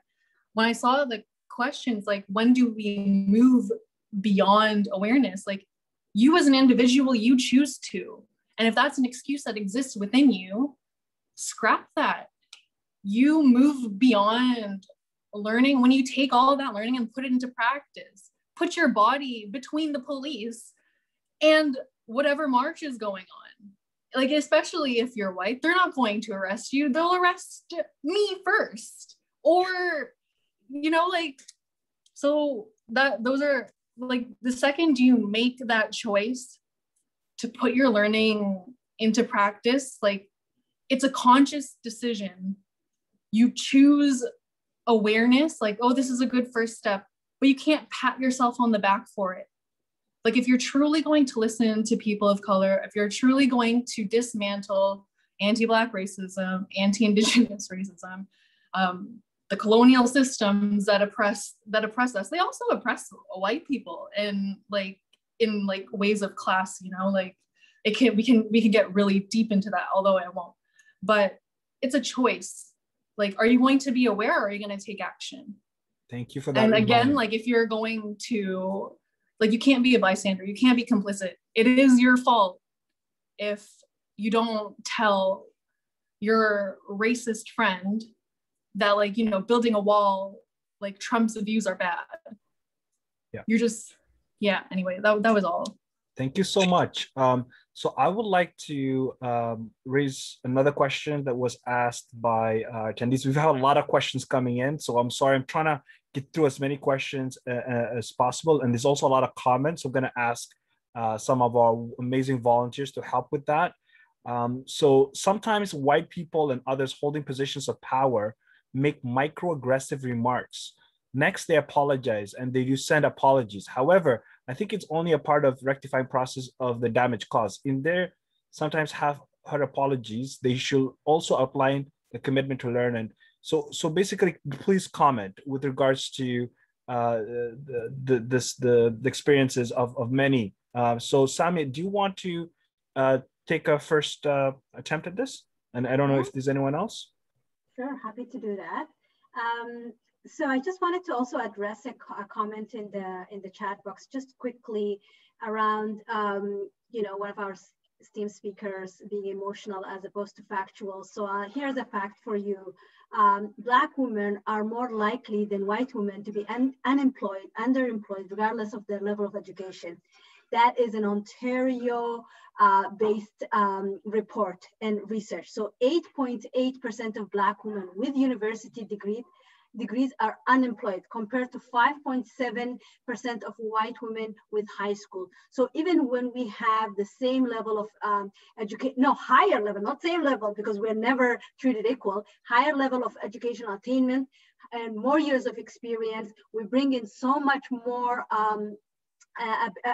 H: when I saw the questions, like, when do we move beyond awareness? Like, you as an individual, you choose to. And if that's an excuse that exists within you, scrap that. you move beyond learning when you take all of that learning and put it into practice. Put your body between the police and whatever march is going on. Like, especially if you're white, they're not going to arrest you. They'll arrest me first. Or, you know, like, so those are like, the second you make that choice to put your learning into practice, like, it's a conscious decision. You choose awareness, like, oh, this is a good first step, but you can't pat yourself on the back for it. Like, if you're truly going to listen to people of color, if you're truly going to dismantle anti-Black racism, anti-Indigenous racism, the colonial systems that oppress us, they also oppress white people in ways of class, you know, like we can get really deep into that, although I won't. But it's a choice. Like, are you going to be aware, or are you going to take action?
C: Thank you for that.
H: And again, like, if you're going to, like, you can't be a bystander, you can't be complicit. It is your fault if you don't tell your racist friend that, like, you know, building a wall, like, Trump's views are bad.
C: Yeah.
H: You're just, yeah, anyway, that was all.
C: Thank you so much. So I would like to raise another question that was asked by attendees. We've had a lot of questions coming in, so I'm sorry. I'm trying to get through as many questions as possible. And there's also a lot of comments. I'm going to ask some of our amazing volunteers to help with that. So sometimes white people and others holding positions of power make microaggressive remarks. Next, they apologize and they do send apologies. However, I think it's only a part of rectifying process of the damage caused. In their sometimes half-heard apologies, they should also outline the commitment to learn. And so basically, please comment with regards to the experiences of many. So Samiya, do you want to take a first attempt at this? And I don't know if there's anyone else.
F: Sure, happy to do that. So I just wanted to also address a comment in the chat box just quickly around, you know, one of our esteemed speakers being emotional as opposed to factual. So here's a fact for you. Black women are more likely than white women to be unemployed, underemployed, regardless of their level of education. That is an Ontario-based report and research. So 8.8% of Black women with university degrees are unemployed compared to 5.7% of white women with high school. So even when we have the same level of education, no, higher level, not same level, because we're never treated equal, higher level of educational attainment and more years of experience, we bring in so much more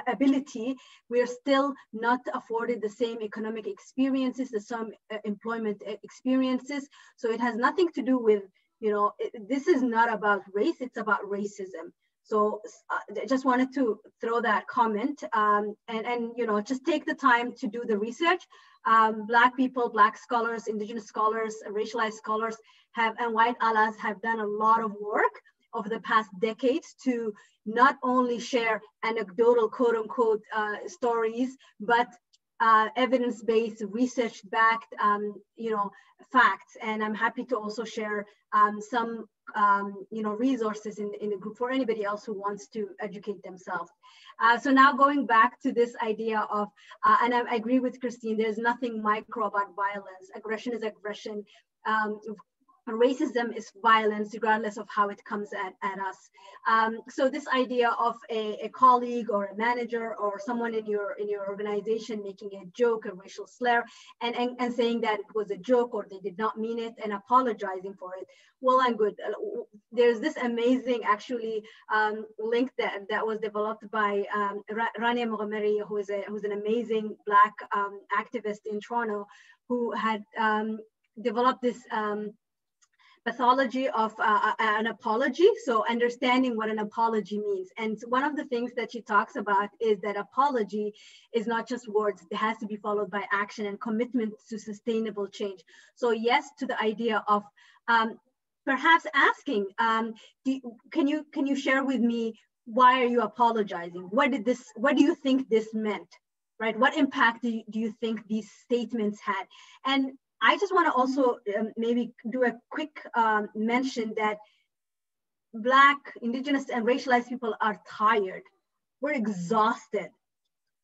F: ability, we're still not afforded the same economic experiences, the same employment experiences. So it has nothing to do with, you know, this is not about race, it's about racism. So I just wanted to throw that comment and you know, just take the time to do the research. Black people, Black scholars, Indigenous scholars, racialized scholars have, and white allies have done a lot of work over the past decades to not only share anecdotal, quote unquote, stories, but evidence-based, research-backed, you know, facts. And I'm happy to also share some, you know, resources in the group for anybody else who wants to educate themselves. So now going back to this idea of, and I agree with Christine, there's nothing micro about violence. Aggression is aggression. Racism is violence, regardless of how it comes at us. So this idea of a colleague or a manager or someone in your organization making a joke, a racial slur, and saying that it was a joke or they did not mean it and apologizing for it, well and good. There's this amazing actually link that was developed by Rania Montgomery, who's an amazing Black activist in Toronto, who had developed this pathology of an apology. So understanding what an apology means. And one of the things that she talks about is that apology is not just words, it has to be followed by action and commitment to sustainable change. So yes, to the idea of perhaps asking, can you share with me, why are you apologizing? What do you think this meant, right? What impact do you think these statements had? And I just want to also maybe do a quick mention that Black, Indigenous, and racialized people are tired. We're exhausted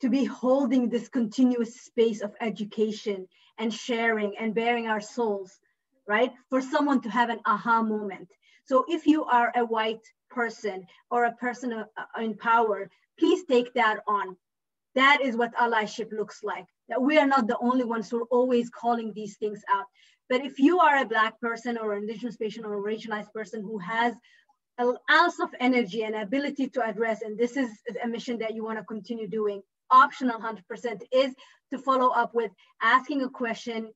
F: to be holding this continuous space of education and sharing and bearing our souls, right? For someone to have an aha moment. So if you are a white person or a person in power, please take that on. That is what allyship looks like. That we are not the only ones who are always calling these things out. But if you are a Black person or an Indigenous patient or a racialized person who has an ounce of energy and ability to address, and this is a mission that you want to continue doing, optional 100% is to follow up with asking a question,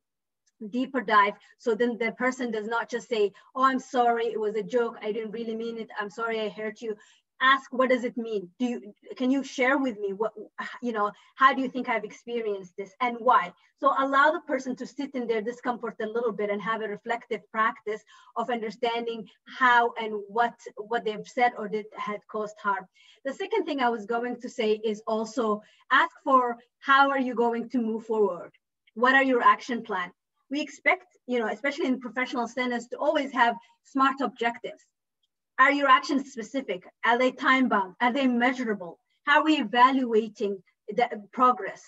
F: deeper dive, so then the person does not just say, oh, I'm sorry, it was a joke, I didn't really mean it, I'm sorry I hurt you. Ask, what does it mean? Can you share with me what, how do you think I've experienced this and why? So allow the person to sit in their discomfort a little bit and have a reflective practice of understanding how and what they've said or did had caused harm. The second thing I was going to say is also ask for, how are you going to move forward? What are your action plan? We expect, especially in professional standards, to always have SMART objectives. Are your actions specific? Are they time bound? Are they measurable? How are we evaluating the progress,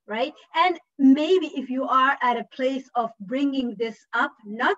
F: right? And maybe if you are at a place of bringing this up, not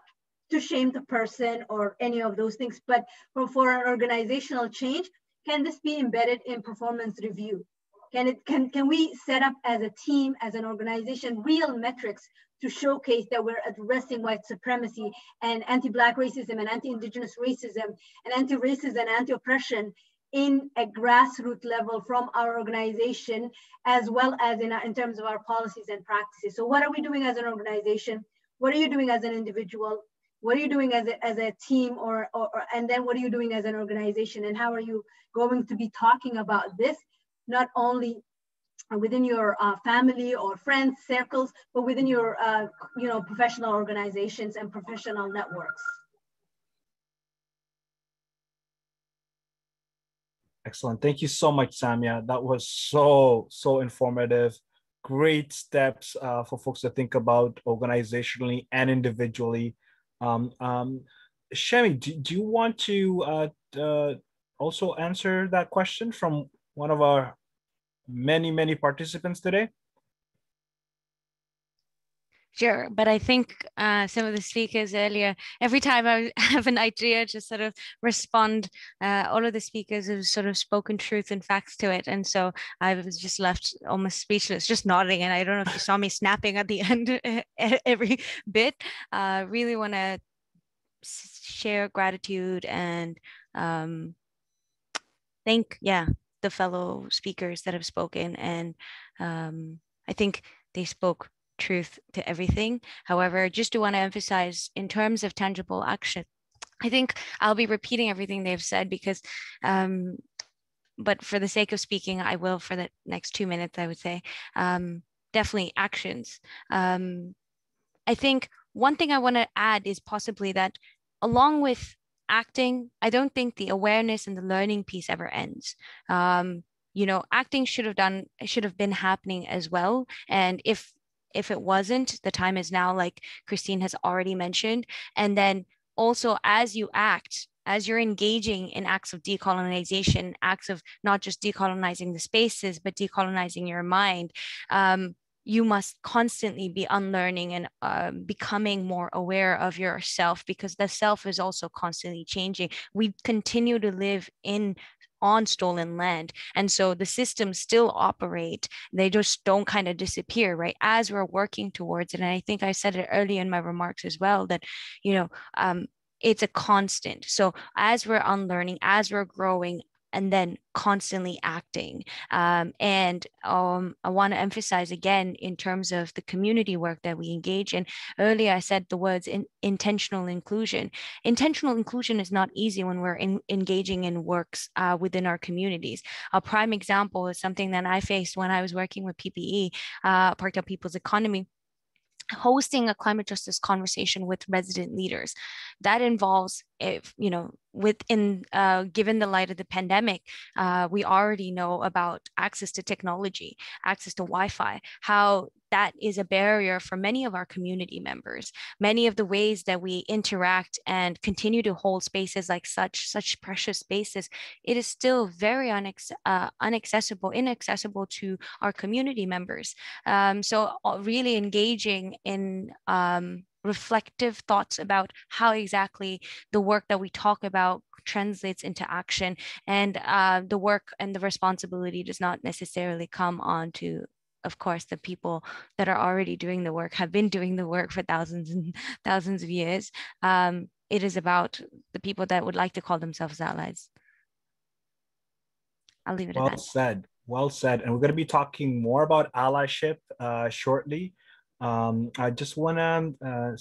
F: to shame the person or any of those things, but for an organizational change, can this be embedded in performance review? Can we set up as a team, as an organization, real metrics to showcase that we're addressing white supremacy and anti-Black racism and anti-Indigenous racism and anti-racism and anti-oppression in a grassroots level from our organization, as well as in terms of our policies and practices. So what are we doing as an organization? What are you doing as an individual? What are you doing as a team, and then what are you doing as an organization? And how are you going to be talking about this, not only within your family or friends circles, but within your professional organizations and professional networks.
C: Excellent. Thank you so much, Samiya. That was so informative. Great steps for folks to think about organizationally and individually. Chemi, do you want to also answer that question from one of our many participants today?
G: Sure, but I think some of the speakers earlier, every time I have an idea, just sort of respond. All of the speakers have sort of spoken truth and facts to it, and so I was just left almost speechless, just nodding. And I don't know if you saw me snapping at the end every bit. Really want to share gratitude and thank the fellow speakers that have spoken, and I think they spoke truth to everything. However, I just do want to emphasize in terms of tangible action, I think I'll be repeating everything they've said because but for the sake of speaking, I will for the next 2 minutes, I would say definitely actions. I think one thing I want to add is possibly that along with acting, I don't think the awareness and the learning piece ever ends. Acting should have been happening as well. And if it wasn't, the time is now, like Christine has already mentioned. And then also as you act, as you're engaging in acts of decolonization, acts of not just decolonizing the spaces, but decolonizing your mind, you must constantly be unlearning and becoming more aware of yourself, because the self is also constantly changing. We continue to live on stolen land, and so the systems still operate. They just don't kind of disappear, right? As we're working towards it, and I think I said it earlier in my remarks as well, that it's a constant. So as we're unlearning, as we're growing, and then constantly acting. And I want to emphasize again, in terms of the community work that we engage in. Earlier, I said the words intentional inclusion. Intentional inclusion is not easy when we're engaging in works within our communities. A prime example is something that I faced when I was working with PPE, Parkdale People's Economy, hosting a climate justice conversation with resident leaders. That involves, given the light of the pandemic, we already know about access to technology, access to Wi-Fi, how that is a barrier for many of our community members. Many of the ways that we interact and continue to hold spaces like such precious spaces, it is still very inaccessible to our community members. So really engaging in reflective thoughts about how exactly the work that we talk about translates into action, and the work and the responsibility does not necessarily come on to, of course, the people that are already doing the work, have been doing the work for thousands and thousands of years. It is about the people that would like to call themselves allies. I'll leave it at that.
C: Well said. Well said. And we're going to be talking more about allyship shortly. I just want to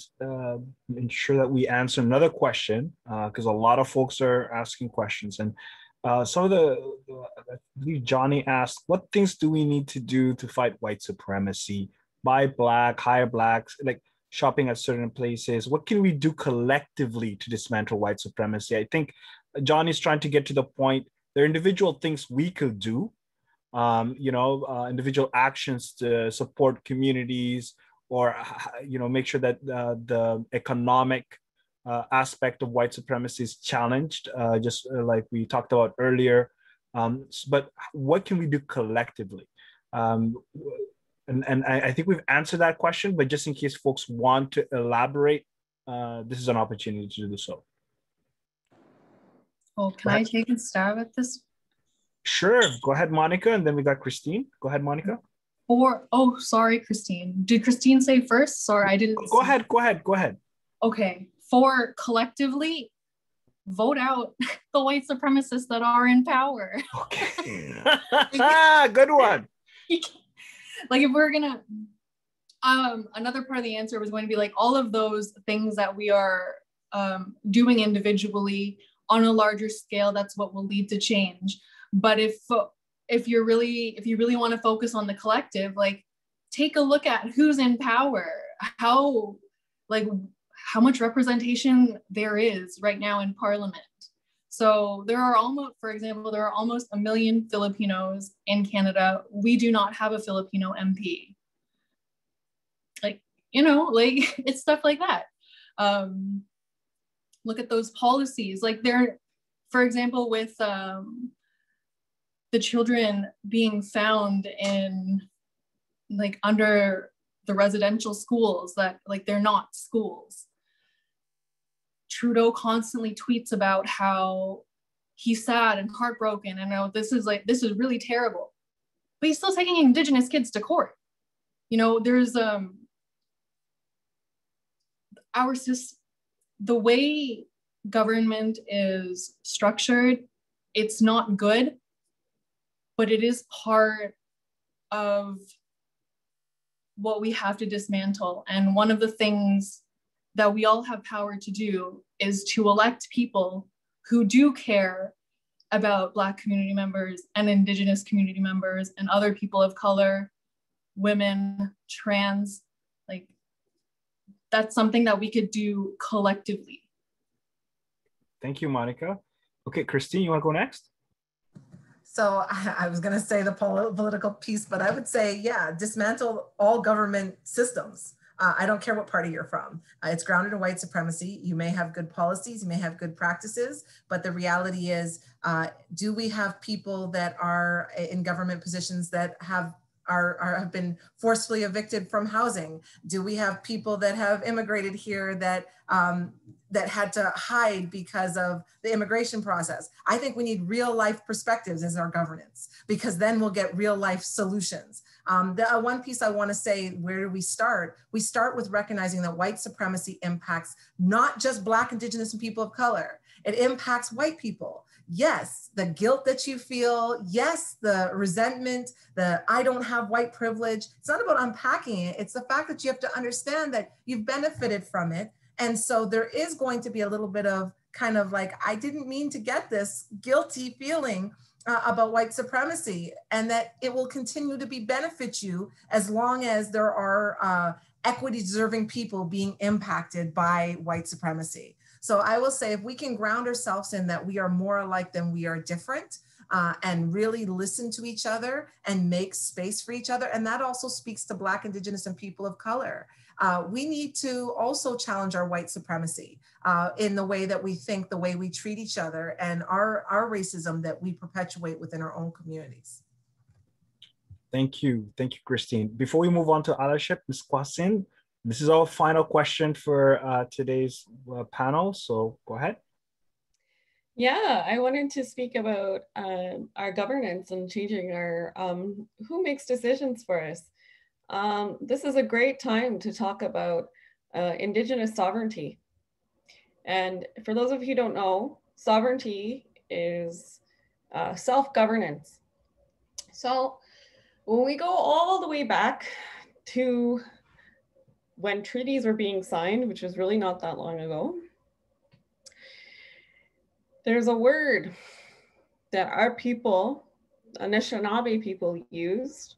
C: ensure that we answer another question, because a lot of folks are asking questions. And some of I believe Johnny asked, what things do we need to do to fight white supremacy? Buy Black, hire Blacks, like shopping at certain places. What can we do collectively to dismantle white supremacy? I think Johnny's trying to get to the point. There are individual things we could do, individual actions to support communities, or make sure that the economic aspect of white supremacy is challenged, just like we talked about earlier. But what can we do collectively? And I think we've answered that question, but just in case folks want to elaborate, this is an opportunity to do so.
H: Well, can I take a stab at this?
C: Sure. Go ahead, Monica. And then we got Christine. Go ahead, Monica.
H: Oh, sorry, Christine. Did Christine say first? Sorry, I didn't.
C: Go ahead. Okay.
H: For collectively, vote out the white supremacists that are in power.
C: Okay. Good one.
H: Like, if we're gonna, another part of the answer was going to be like all of those things that we are doing individually on a larger scale. That's what will lead to change. But if you really want to focus on the collective, like, take a look at who's in power, how much representation there is right now in Parliament. So for example, there are almost 1 million Filipinos in Canada. We do not have a Filipino MP. It's stuff like that. Look at those policies. Like, for example, with the children being found in under the residential schools that they're not schools. Trudeau constantly tweets about how he's sad and heartbroken and this is really terrible, but he's still taking Indigenous kids to court. There's the way government is structured, it's not good, but it is part of what we have to dismantle. And one of the things that we all have power to do is to elect people who do care about Black community members and Indigenous community members and other people of color, women, trans. That's something that we could do collectively.
C: Thank you, Monica. Okay, Christine, you want to go next?
E: So I was going to say the political piece, but I would say, yeah, dismantle all government systems. I don't care what party you're from. It's grounded in white supremacy. You may have good policies, you may have good practices, but the reality is, do we have people that are in government positions that have been forcefully evicted from housing? Do we have people that have immigrated here that had to hide because of the immigration process? I think we need real life perspectives as our governance, because then we'll get real life solutions. The one piece I want to say, where do we start? We start with recognizing that white supremacy impacts not just Black, Indigenous, and people of color. It impacts white people. Yes, the guilt that you feel, yes, the resentment, the I don't have white privilege. It's not about unpacking it. It's the fact that you have to understand that you've benefited from it. And so there is going to be a little bit of kind of like, I didn't mean to get this guilty feeling about white supremacy, and that it will continue to benefit you as long as there are equity deserving people being impacted by white supremacy. So I will say, if we can ground ourselves in that we are more alike than we are different, and really listen to each other and make space for each other. And that also speaks to Black, Indigenous, and people of color. We need to also challenge our white supremacy in the way that we think, the way we treat each other, and our racism that we perpetuate within our own communities.
C: Thank you, Christine. Before we move on to Allyship, Mskwaasin, this is our final question for today's panel, so go ahead.
D: Yeah, I wanted to speak about our governance and changing our, who makes decisions for us. This is a great time to talk about Indigenous sovereignty. And for those of you who don't know, sovereignty is self-governance. So when we go all the way back to when treaties were being signed, which was really not that long ago, there's a word that our people, Anishinaabe people, used.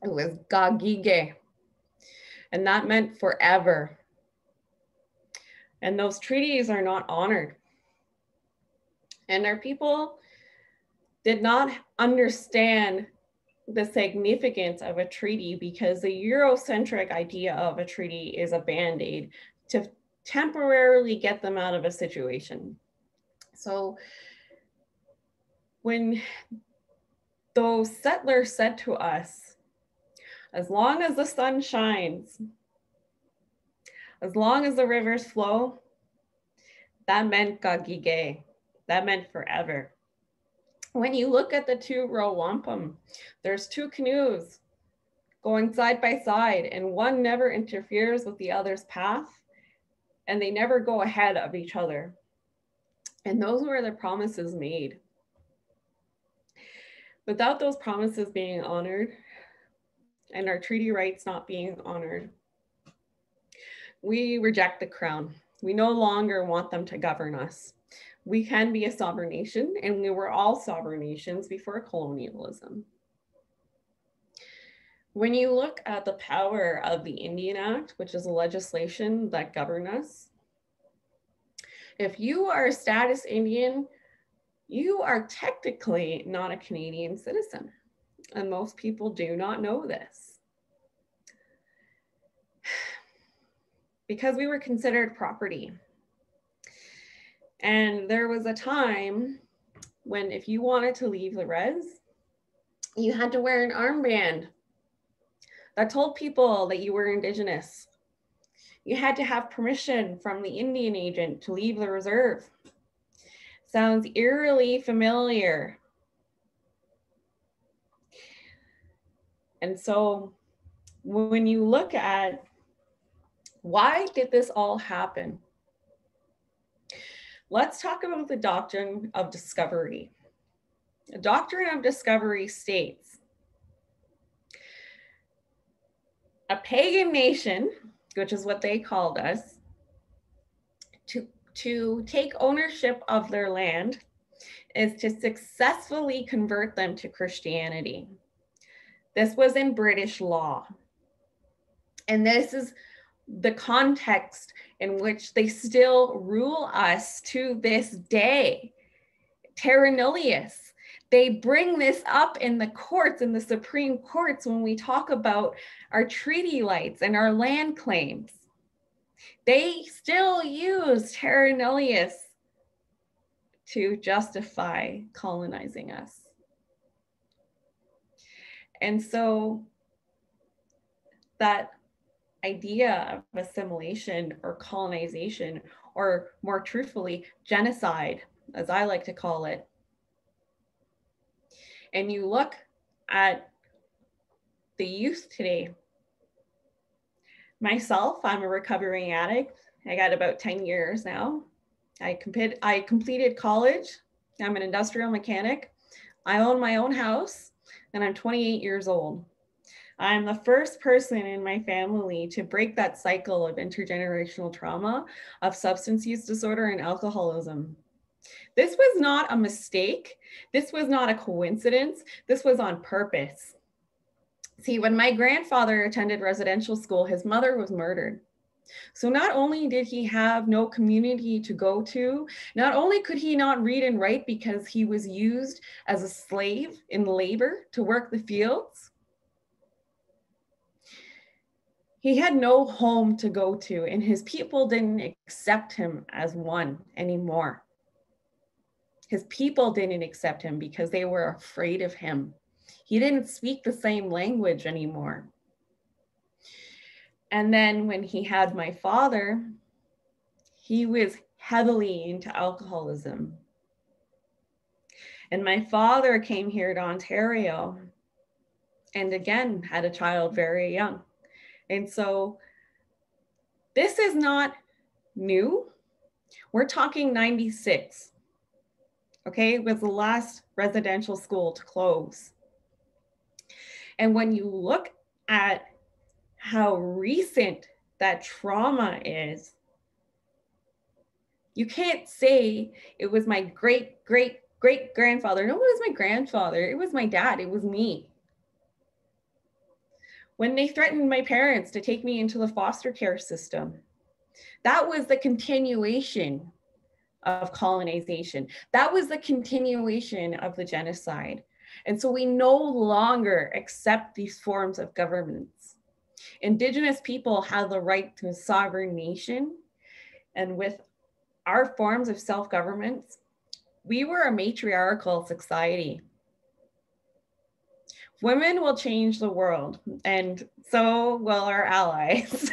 D: It was gagige, and that meant forever. And those treaties are not honored. And our people did not understand the significance of a treaty because the Eurocentric idea of a treaty is a band-aid to temporarily get them out of a situation. So when those settlers said to us, as long as the sun shines, as long as the rivers flow, that meant gagige, that meant forever. When you look at the two row wampum, there's two canoes going side by side, and one never interferes with the other's path, and they never go ahead of each other. And those were the promises made. Without those promises being honored and our treaty rights not being honored, we reject the crown. We no longer want them to govern us. We can be a sovereign nation, and we were all sovereign nations before colonialism. When you look at the power of the Indian Act, which is a legislation that governs us, if you are a status Indian, you are technically not a Canadian citizen, and most people do not know this. Because we were considered property. And there was a time when if you wanted to leave the res, you had to wear an armband that told people that you were Indigenous. You had to have permission from the Indian agent to leave the reserve. Sounds eerily familiar. And so when you look at why did this all happen? Let's talk about the doctrine of discovery. The doctrine of discovery states, a pagan nation, which is what they called us, to take ownership of their land is to successfully convert them to Christianity. This was in British law. And this is the context in which they still rule us to this day. Terra nullius. They bring this up in the courts, in the Supreme Courts, when we talk about our treaty rights and our land claims. They still use terra nullius to justify colonizing us. And so that idea of assimilation or colonization, or more truthfully, genocide, as I like to call it. And you look at the youth today. Myself, I'm a recovering addict. I got about 10 years now. I completed college. I'm an industrial mechanic. I own my own house, and I'm 28 years old. I'm the first person in my family to break that cycle of intergenerational trauma of substance use disorder and alcoholism. This was not a mistake. This was not a coincidence. This was on purpose. See, when my grandfather attended residential school, his mother was murdered. So not only did he have no community to go to, not only could he not read and write because he was used as a slave in labor to work the fields, he had no home to go to, and his people didn't accept him as one anymore. His people didn't accept him because they were afraid of him. He didn't speak the same language anymore. And then when he had my father, he was heavily into alcoholism. And my father came here to Ontario and again had a child very young. And so this is not new. We're talking 96. Okay, it was the last residential school to close. And when you look at how recent that trauma is, you can't say it was my great-great-great-grandfather. No, it was my grandfather. It was my dad. It was me. When they threatened my parents to take me into the foster care system, that was the continuation of colonization. That was the continuation of the genocide. And so we no longer accept these forms of governance. Indigenous people have the right to a sovereign nation. And with our forms of self-government, we were a matriarchal society. Women will change the world, and so will our allies.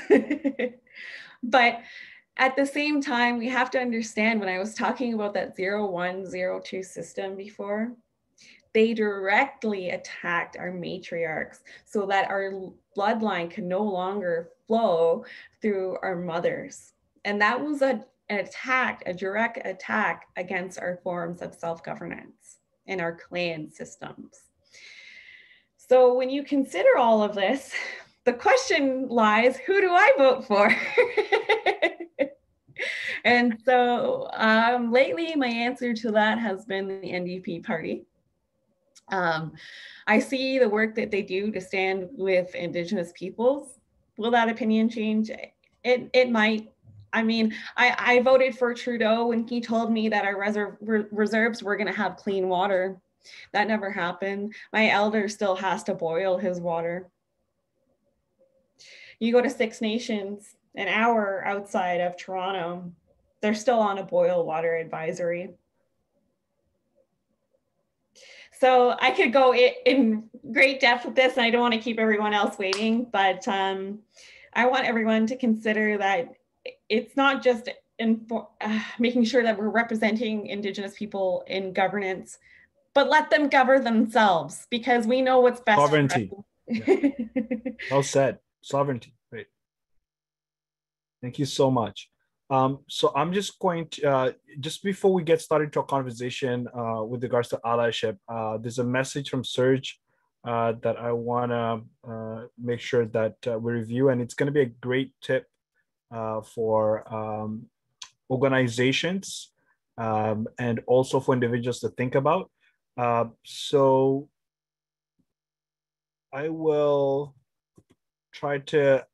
D: But at the same time, we have to understand, when I was talking about that 0102 system before, they directly attacked our matriarchs so that our bloodline could no longer flow through our mothers. And that was an attack, a direct attack against our forms of self-governance and our clan systems. So when you consider all of this, the question lies, who do I vote for? And so lately, my answer to that has been the NDP party. I see the work that they do to stand with Indigenous peoples. Will that opinion change? It might. I mean, I voted for Trudeau when he told me that our reserves were going to have clean water. That never happened. My elder still has to boil his water. You go to Six Nations, an hour outside of Toronto, they're still on a boil water advisory. So I could go in great depth with this, and I don't want to keep everyone else waiting, but I want everyone to consider that it's not just making sure that we're representing Indigenous people in governance, but let them govern themselves, because we know what's best.
C: Sovereignty. Yeah. Well said. Sovereignty. Great. Thank you so much. So I'm just going to, just before we get started to a conversation with regards to allyship, there's a message from Serge that I want to make sure that we review, and it's going to be a great tip for organizations and also for individuals to think about. So I will try to,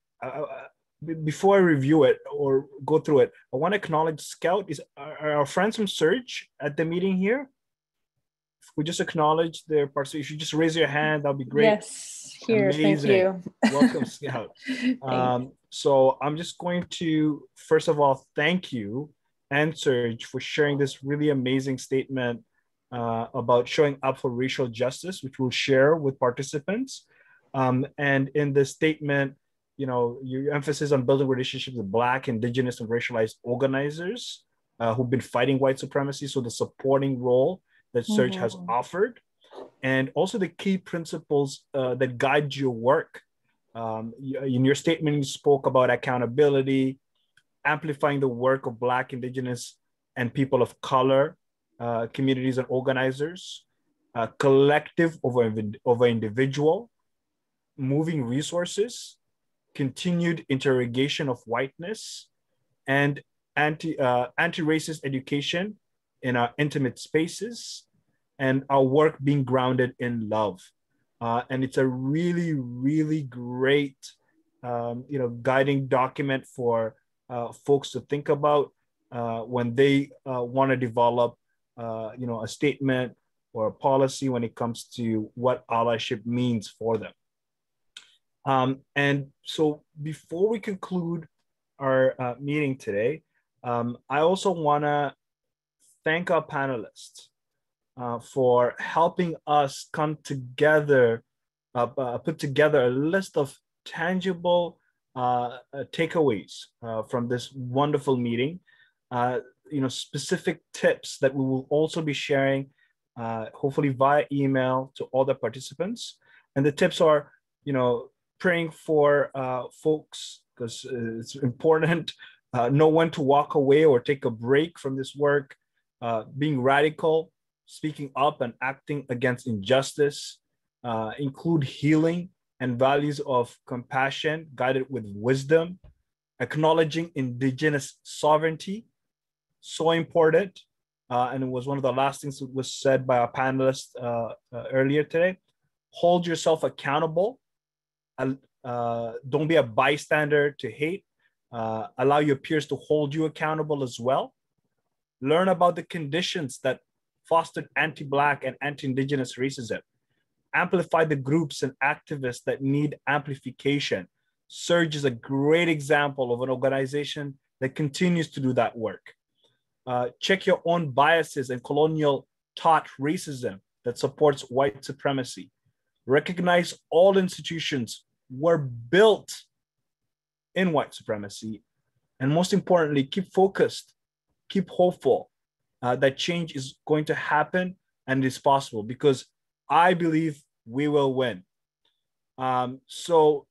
C: before I review it or go through it, I want to acknowledge Scout. Are our friends from Surge at the meeting here? If we just acknowledge their participation, if you just raise your hand, that'll be great.
I: Yes, here,
C: amazing.
I: Thank you.
C: Welcome, Scout. So I'm just going to, first of all, thank you and Surge for sharing this really amazing statement about showing up for racial justice, which we'll share with participants. And in the statement, you know, your emphasis on building relationships with Black, Indigenous, and racialized organizers who've been fighting white supremacy. So the supporting role that Surge has offered, and also the key principles that guide your work. In your statement, you spoke about accountability, amplifying the work of Black, Indigenous, and people of color, communities and organizers, collective over individual, moving resources, continued interrogation of whiteness, and anti-racist education in our intimate spaces, and our work being grounded in love. And it's a really, really great guiding document for folks to think about when they want to develop, a statement or a policy when it comes to what allyship means for them. And so before we conclude our meeting today, I also want to thank our panelists for helping us come together, put together a list of tangible takeaways from this wonderful meeting. Specific tips that we will also be sharing, hopefully via email to all the participants. And the tips are, praying for folks, because it's important, know when to walk away or take a break from this work, being radical, speaking up and acting against injustice, include healing and values of compassion guided with wisdom, acknowledging Indigenous sovereignty, so important. And it was one of the last things that was said by our panelists earlier today. Hold yourself accountable. Don't be a bystander to hate. Allow your peers to hold you accountable as well. Learn about the conditions that fostered anti-Black and anti-Indigenous racism. Amplify the groups and activists that need amplification. Surge is a great example of an organization that continues to do that work. Check your own biases and colonial taught racism that supports white supremacy. Recognize all institutions were built in white supremacy. And most importantly, keep focused, keep hopeful that change is going to happen and is possible, because I believe we will win. So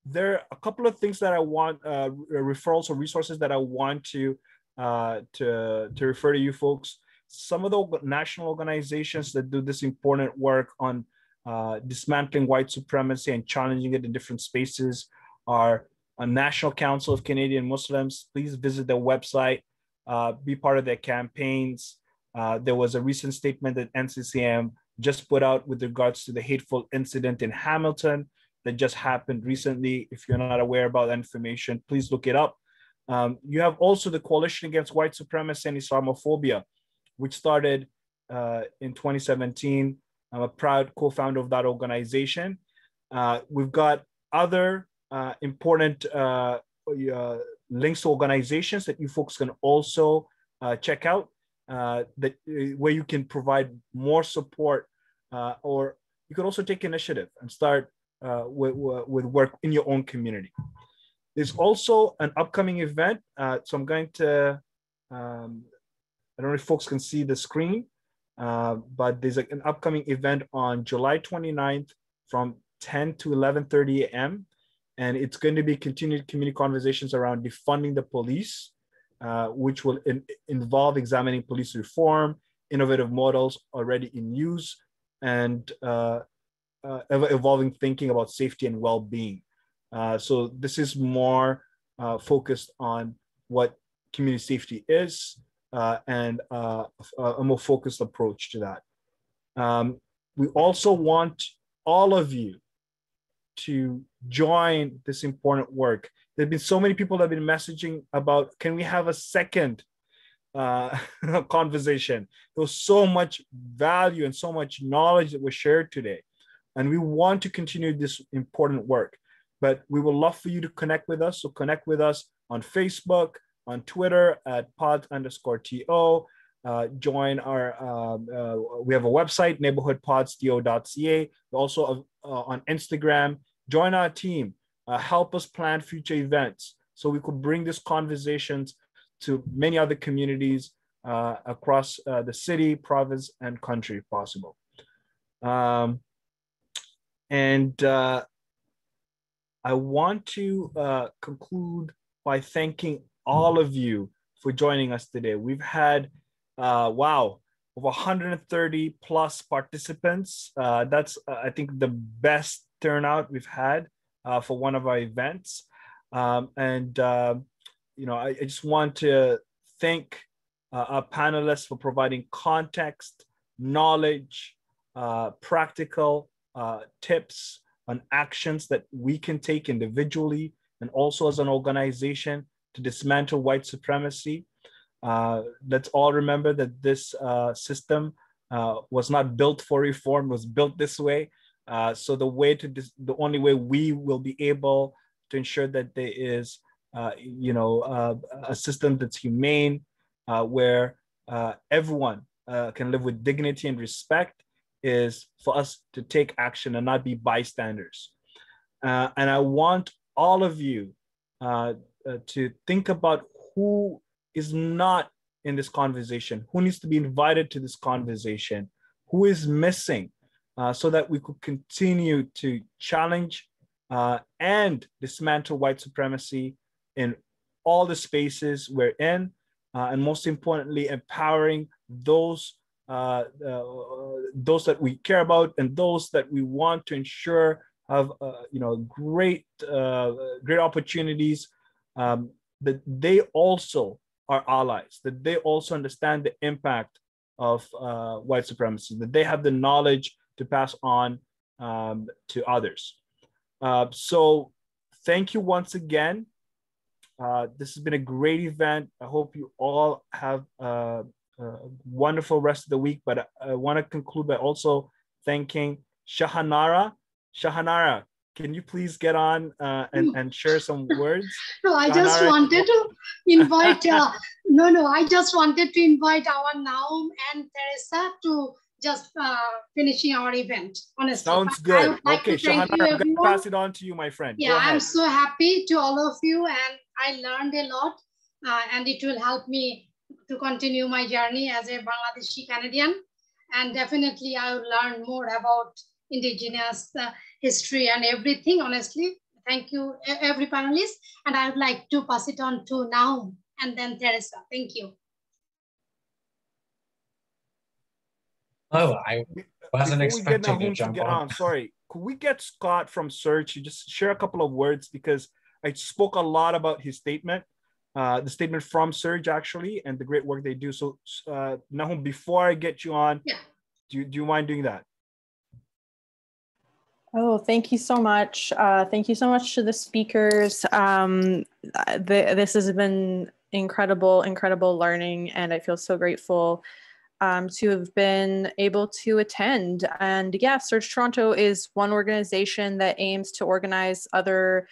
C: there are a couple of things that I want, referrals or resources that I want to refer to you folks. Some of the national organizations that do this important work on dismantling white supremacy and challenging it in different spaces are a National Council of Canadian Muslims. Please visit their website, be part of their campaigns. There was a recent statement that NCCM just put out with regards to the hateful incident in Hamilton that just happened recently. If you're not aware about that information, please look it up. You have also the Coalition Against White Supremacy and Islamophobia, which started in 2017. I'm a proud co-founder of that organization. We've got other important links to organizations that you folks can also check out, where you can provide more support, or you can also take initiative and start with work in your own community. There's also an upcoming event. So I'm going to, I don't know if folks can see the screen, but there's an upcoming event on July 29th from 10 to 11:30 a.m. And it's going to be continued community conversations around defunding the police, which will involve examining police reform, innovative models already in use, and evolving thinking about safety and well-being. So this is more focused on what community safety is, and a more focused approach to that. We also want all of you to join this important work. There have been so many people that have been messaging about, can we have a second conversation? There was so much value and so much knowledge that was shared today. And we want to continue this important work, but we would love for you to connect with us. So connect with us on Facebook, on Twitter at pods_TO. Join our, we have a website, neighborhoodpods.to.ca. We're also on Instagram. Join our team. Help us plan future events so we could bring these conversations to many other communities across the city, province, and country if possible. I want to conclude by thanking all of you for joining us today. We've had, wow, over 130 plus participants. That's, I think, the best turnout we've had for one of our events. I just want to thank our panelists for providing context, knowledge, practical tips on actions that we can take individually and also as an organization to dismantle white supremacy. Let's all remember that this system was not built for reform, was built this way. So the only way we will be able to ensure that there is, a system that's humane, where everyone can live with dignity and respect, is for us to take action and not be bystanders. And I want all of you to think about who is not in this conversation, who needs to be invited to this conversation, who is missing, so that we could continue to challenge and dismantle white supremacy in all the spaces we're in, and most importantly, empowering those that we care about and those that we want to ensure have great opportunities, that they also are allies, that they also understand the impact of white supremacy, that they have the knowledge to pass on to others. So thank you once again. This has been a great event. I hope you all have a wonderful rest of the week, but I want to conclude by also thanking Shahanara. Shahanara, can you please get on and share some words?
A: No, I just wanted to invite, I just wanted to invite our Naum and Teresa to just finishing our event, honestly.
C: Sounds good. Okay, Shahanara, I'm going to pass it on to you, my friend.
A: Yeah, I'm so happy to all of you, and I learned a lot, and it will help me to continue my journey as a Bangladeshi Canadian. And definitely I will learn more about Indigenous history and everything, honestly. Thank you, every panelist. And I would like to pass it on to Naum and then Teresa. Thank you.
I: Oh, I wasn't expecting to jump on.
C: Sorry, could we get Scott from Search to just share a couple of words, because I spoke a lot about his statement, the statement from Surge actually, and the great work they do. So Nahum, before I get you on, do you mind doing that?
J: Oh, thank you so much. Thank you so much to the speakers. This has been incredible learning, and I feel so grateful to have been able to attend. And yeah, Surge Toronto is one organization that aims to organize other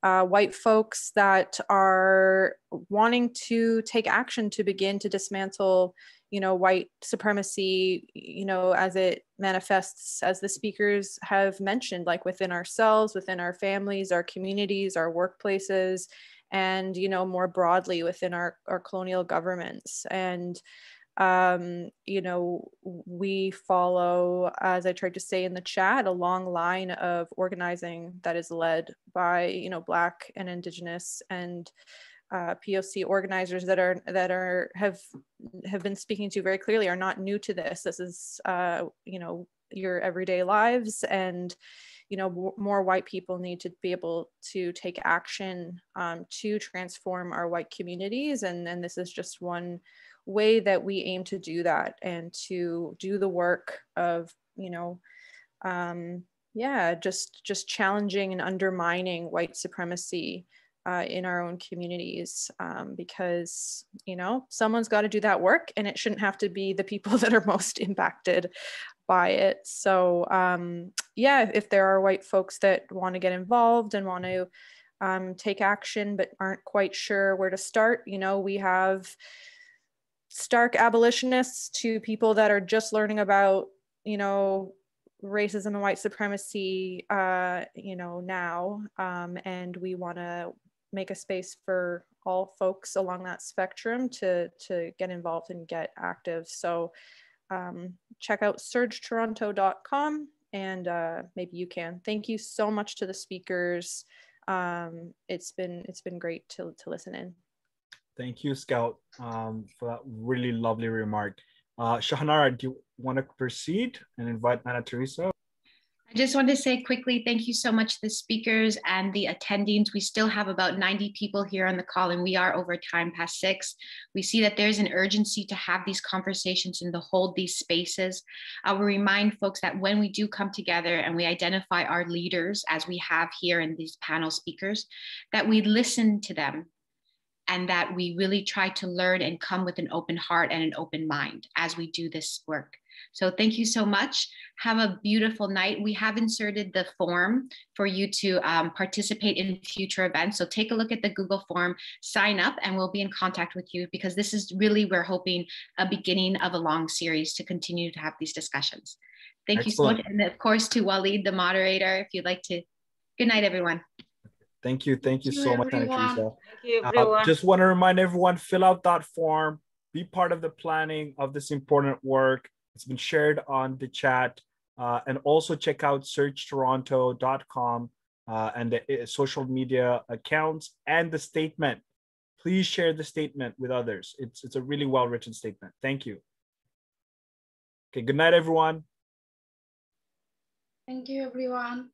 J: white folks that are wanting to take action to begin to dismantle, white supremacy, as it manifests, as the speakers have mentioned, like within ourselves, within our families, our communities, our workplaces, and, more broadly within our colonial governments. And we follow, as I tried to say in the chat, a long line of organizing that is led by, Black and Indigenous and POC organizers that have been speaking to very clearly, are not new to this. This is, your everyday lives, and, more white people need to be able to take action to transform our white communities. And this is just one way that we aim to do that, and to do the work of, just challenging and undermining white supremacy in our own communities, because, someone's got to do that work, and it shouldn't have to be the people that are most impacted by it. So if there are white folks that want to get involved and want to take action but aren't quite sure where to start, we have stark abolitionists to people that are just learning about, racism and white supremacy, now, and we want to make a space for all folks along that spectrum to get involved and get active. So check out surgetoronto.com, and maybe you can. Thank you so much to the speakers. It's been great to listen in.
C: Thank you, Scout, for that really lovely remark. Shahanara, do you want to proceed and invite Anna Teresa?
B: just want to say quickly, thank you so much to the speakers and the attendings. We still have about 90 people here on the call, and we are over time past 6. We see that there's an urgency to have these conversations and to hold these spaces. I will remind folks that when we do come together and we identify our leaders, as we have here in these panel speakers, that we listen to them and that we really try to learn and come with an open heart and an open mind as we do this work. So thank you so much. Have a beautiful night. We have inserted the form for you to participate in future events. So take a look at the Google form, sign up, and we'll be in contact with you, because this is really, we're hoping, a beginning of a long series to continue to have these discussions. Thank you so much. And of course to Walied, the moderator, if you'd like to. Good night, everyone.
C: Thank you so much, Anna Teresa.
F: Thank you, everyone.
C: Just want to remind everyone, fill out that form, be part of the planning of this important work. It's been shared on the chat, and also check out searchtoronto.com and the social media accounts and the statement. Please share the statement with others. It's a really well-written statement. Thank you. Okay, good night, everyone.
A: Thank you, everyone.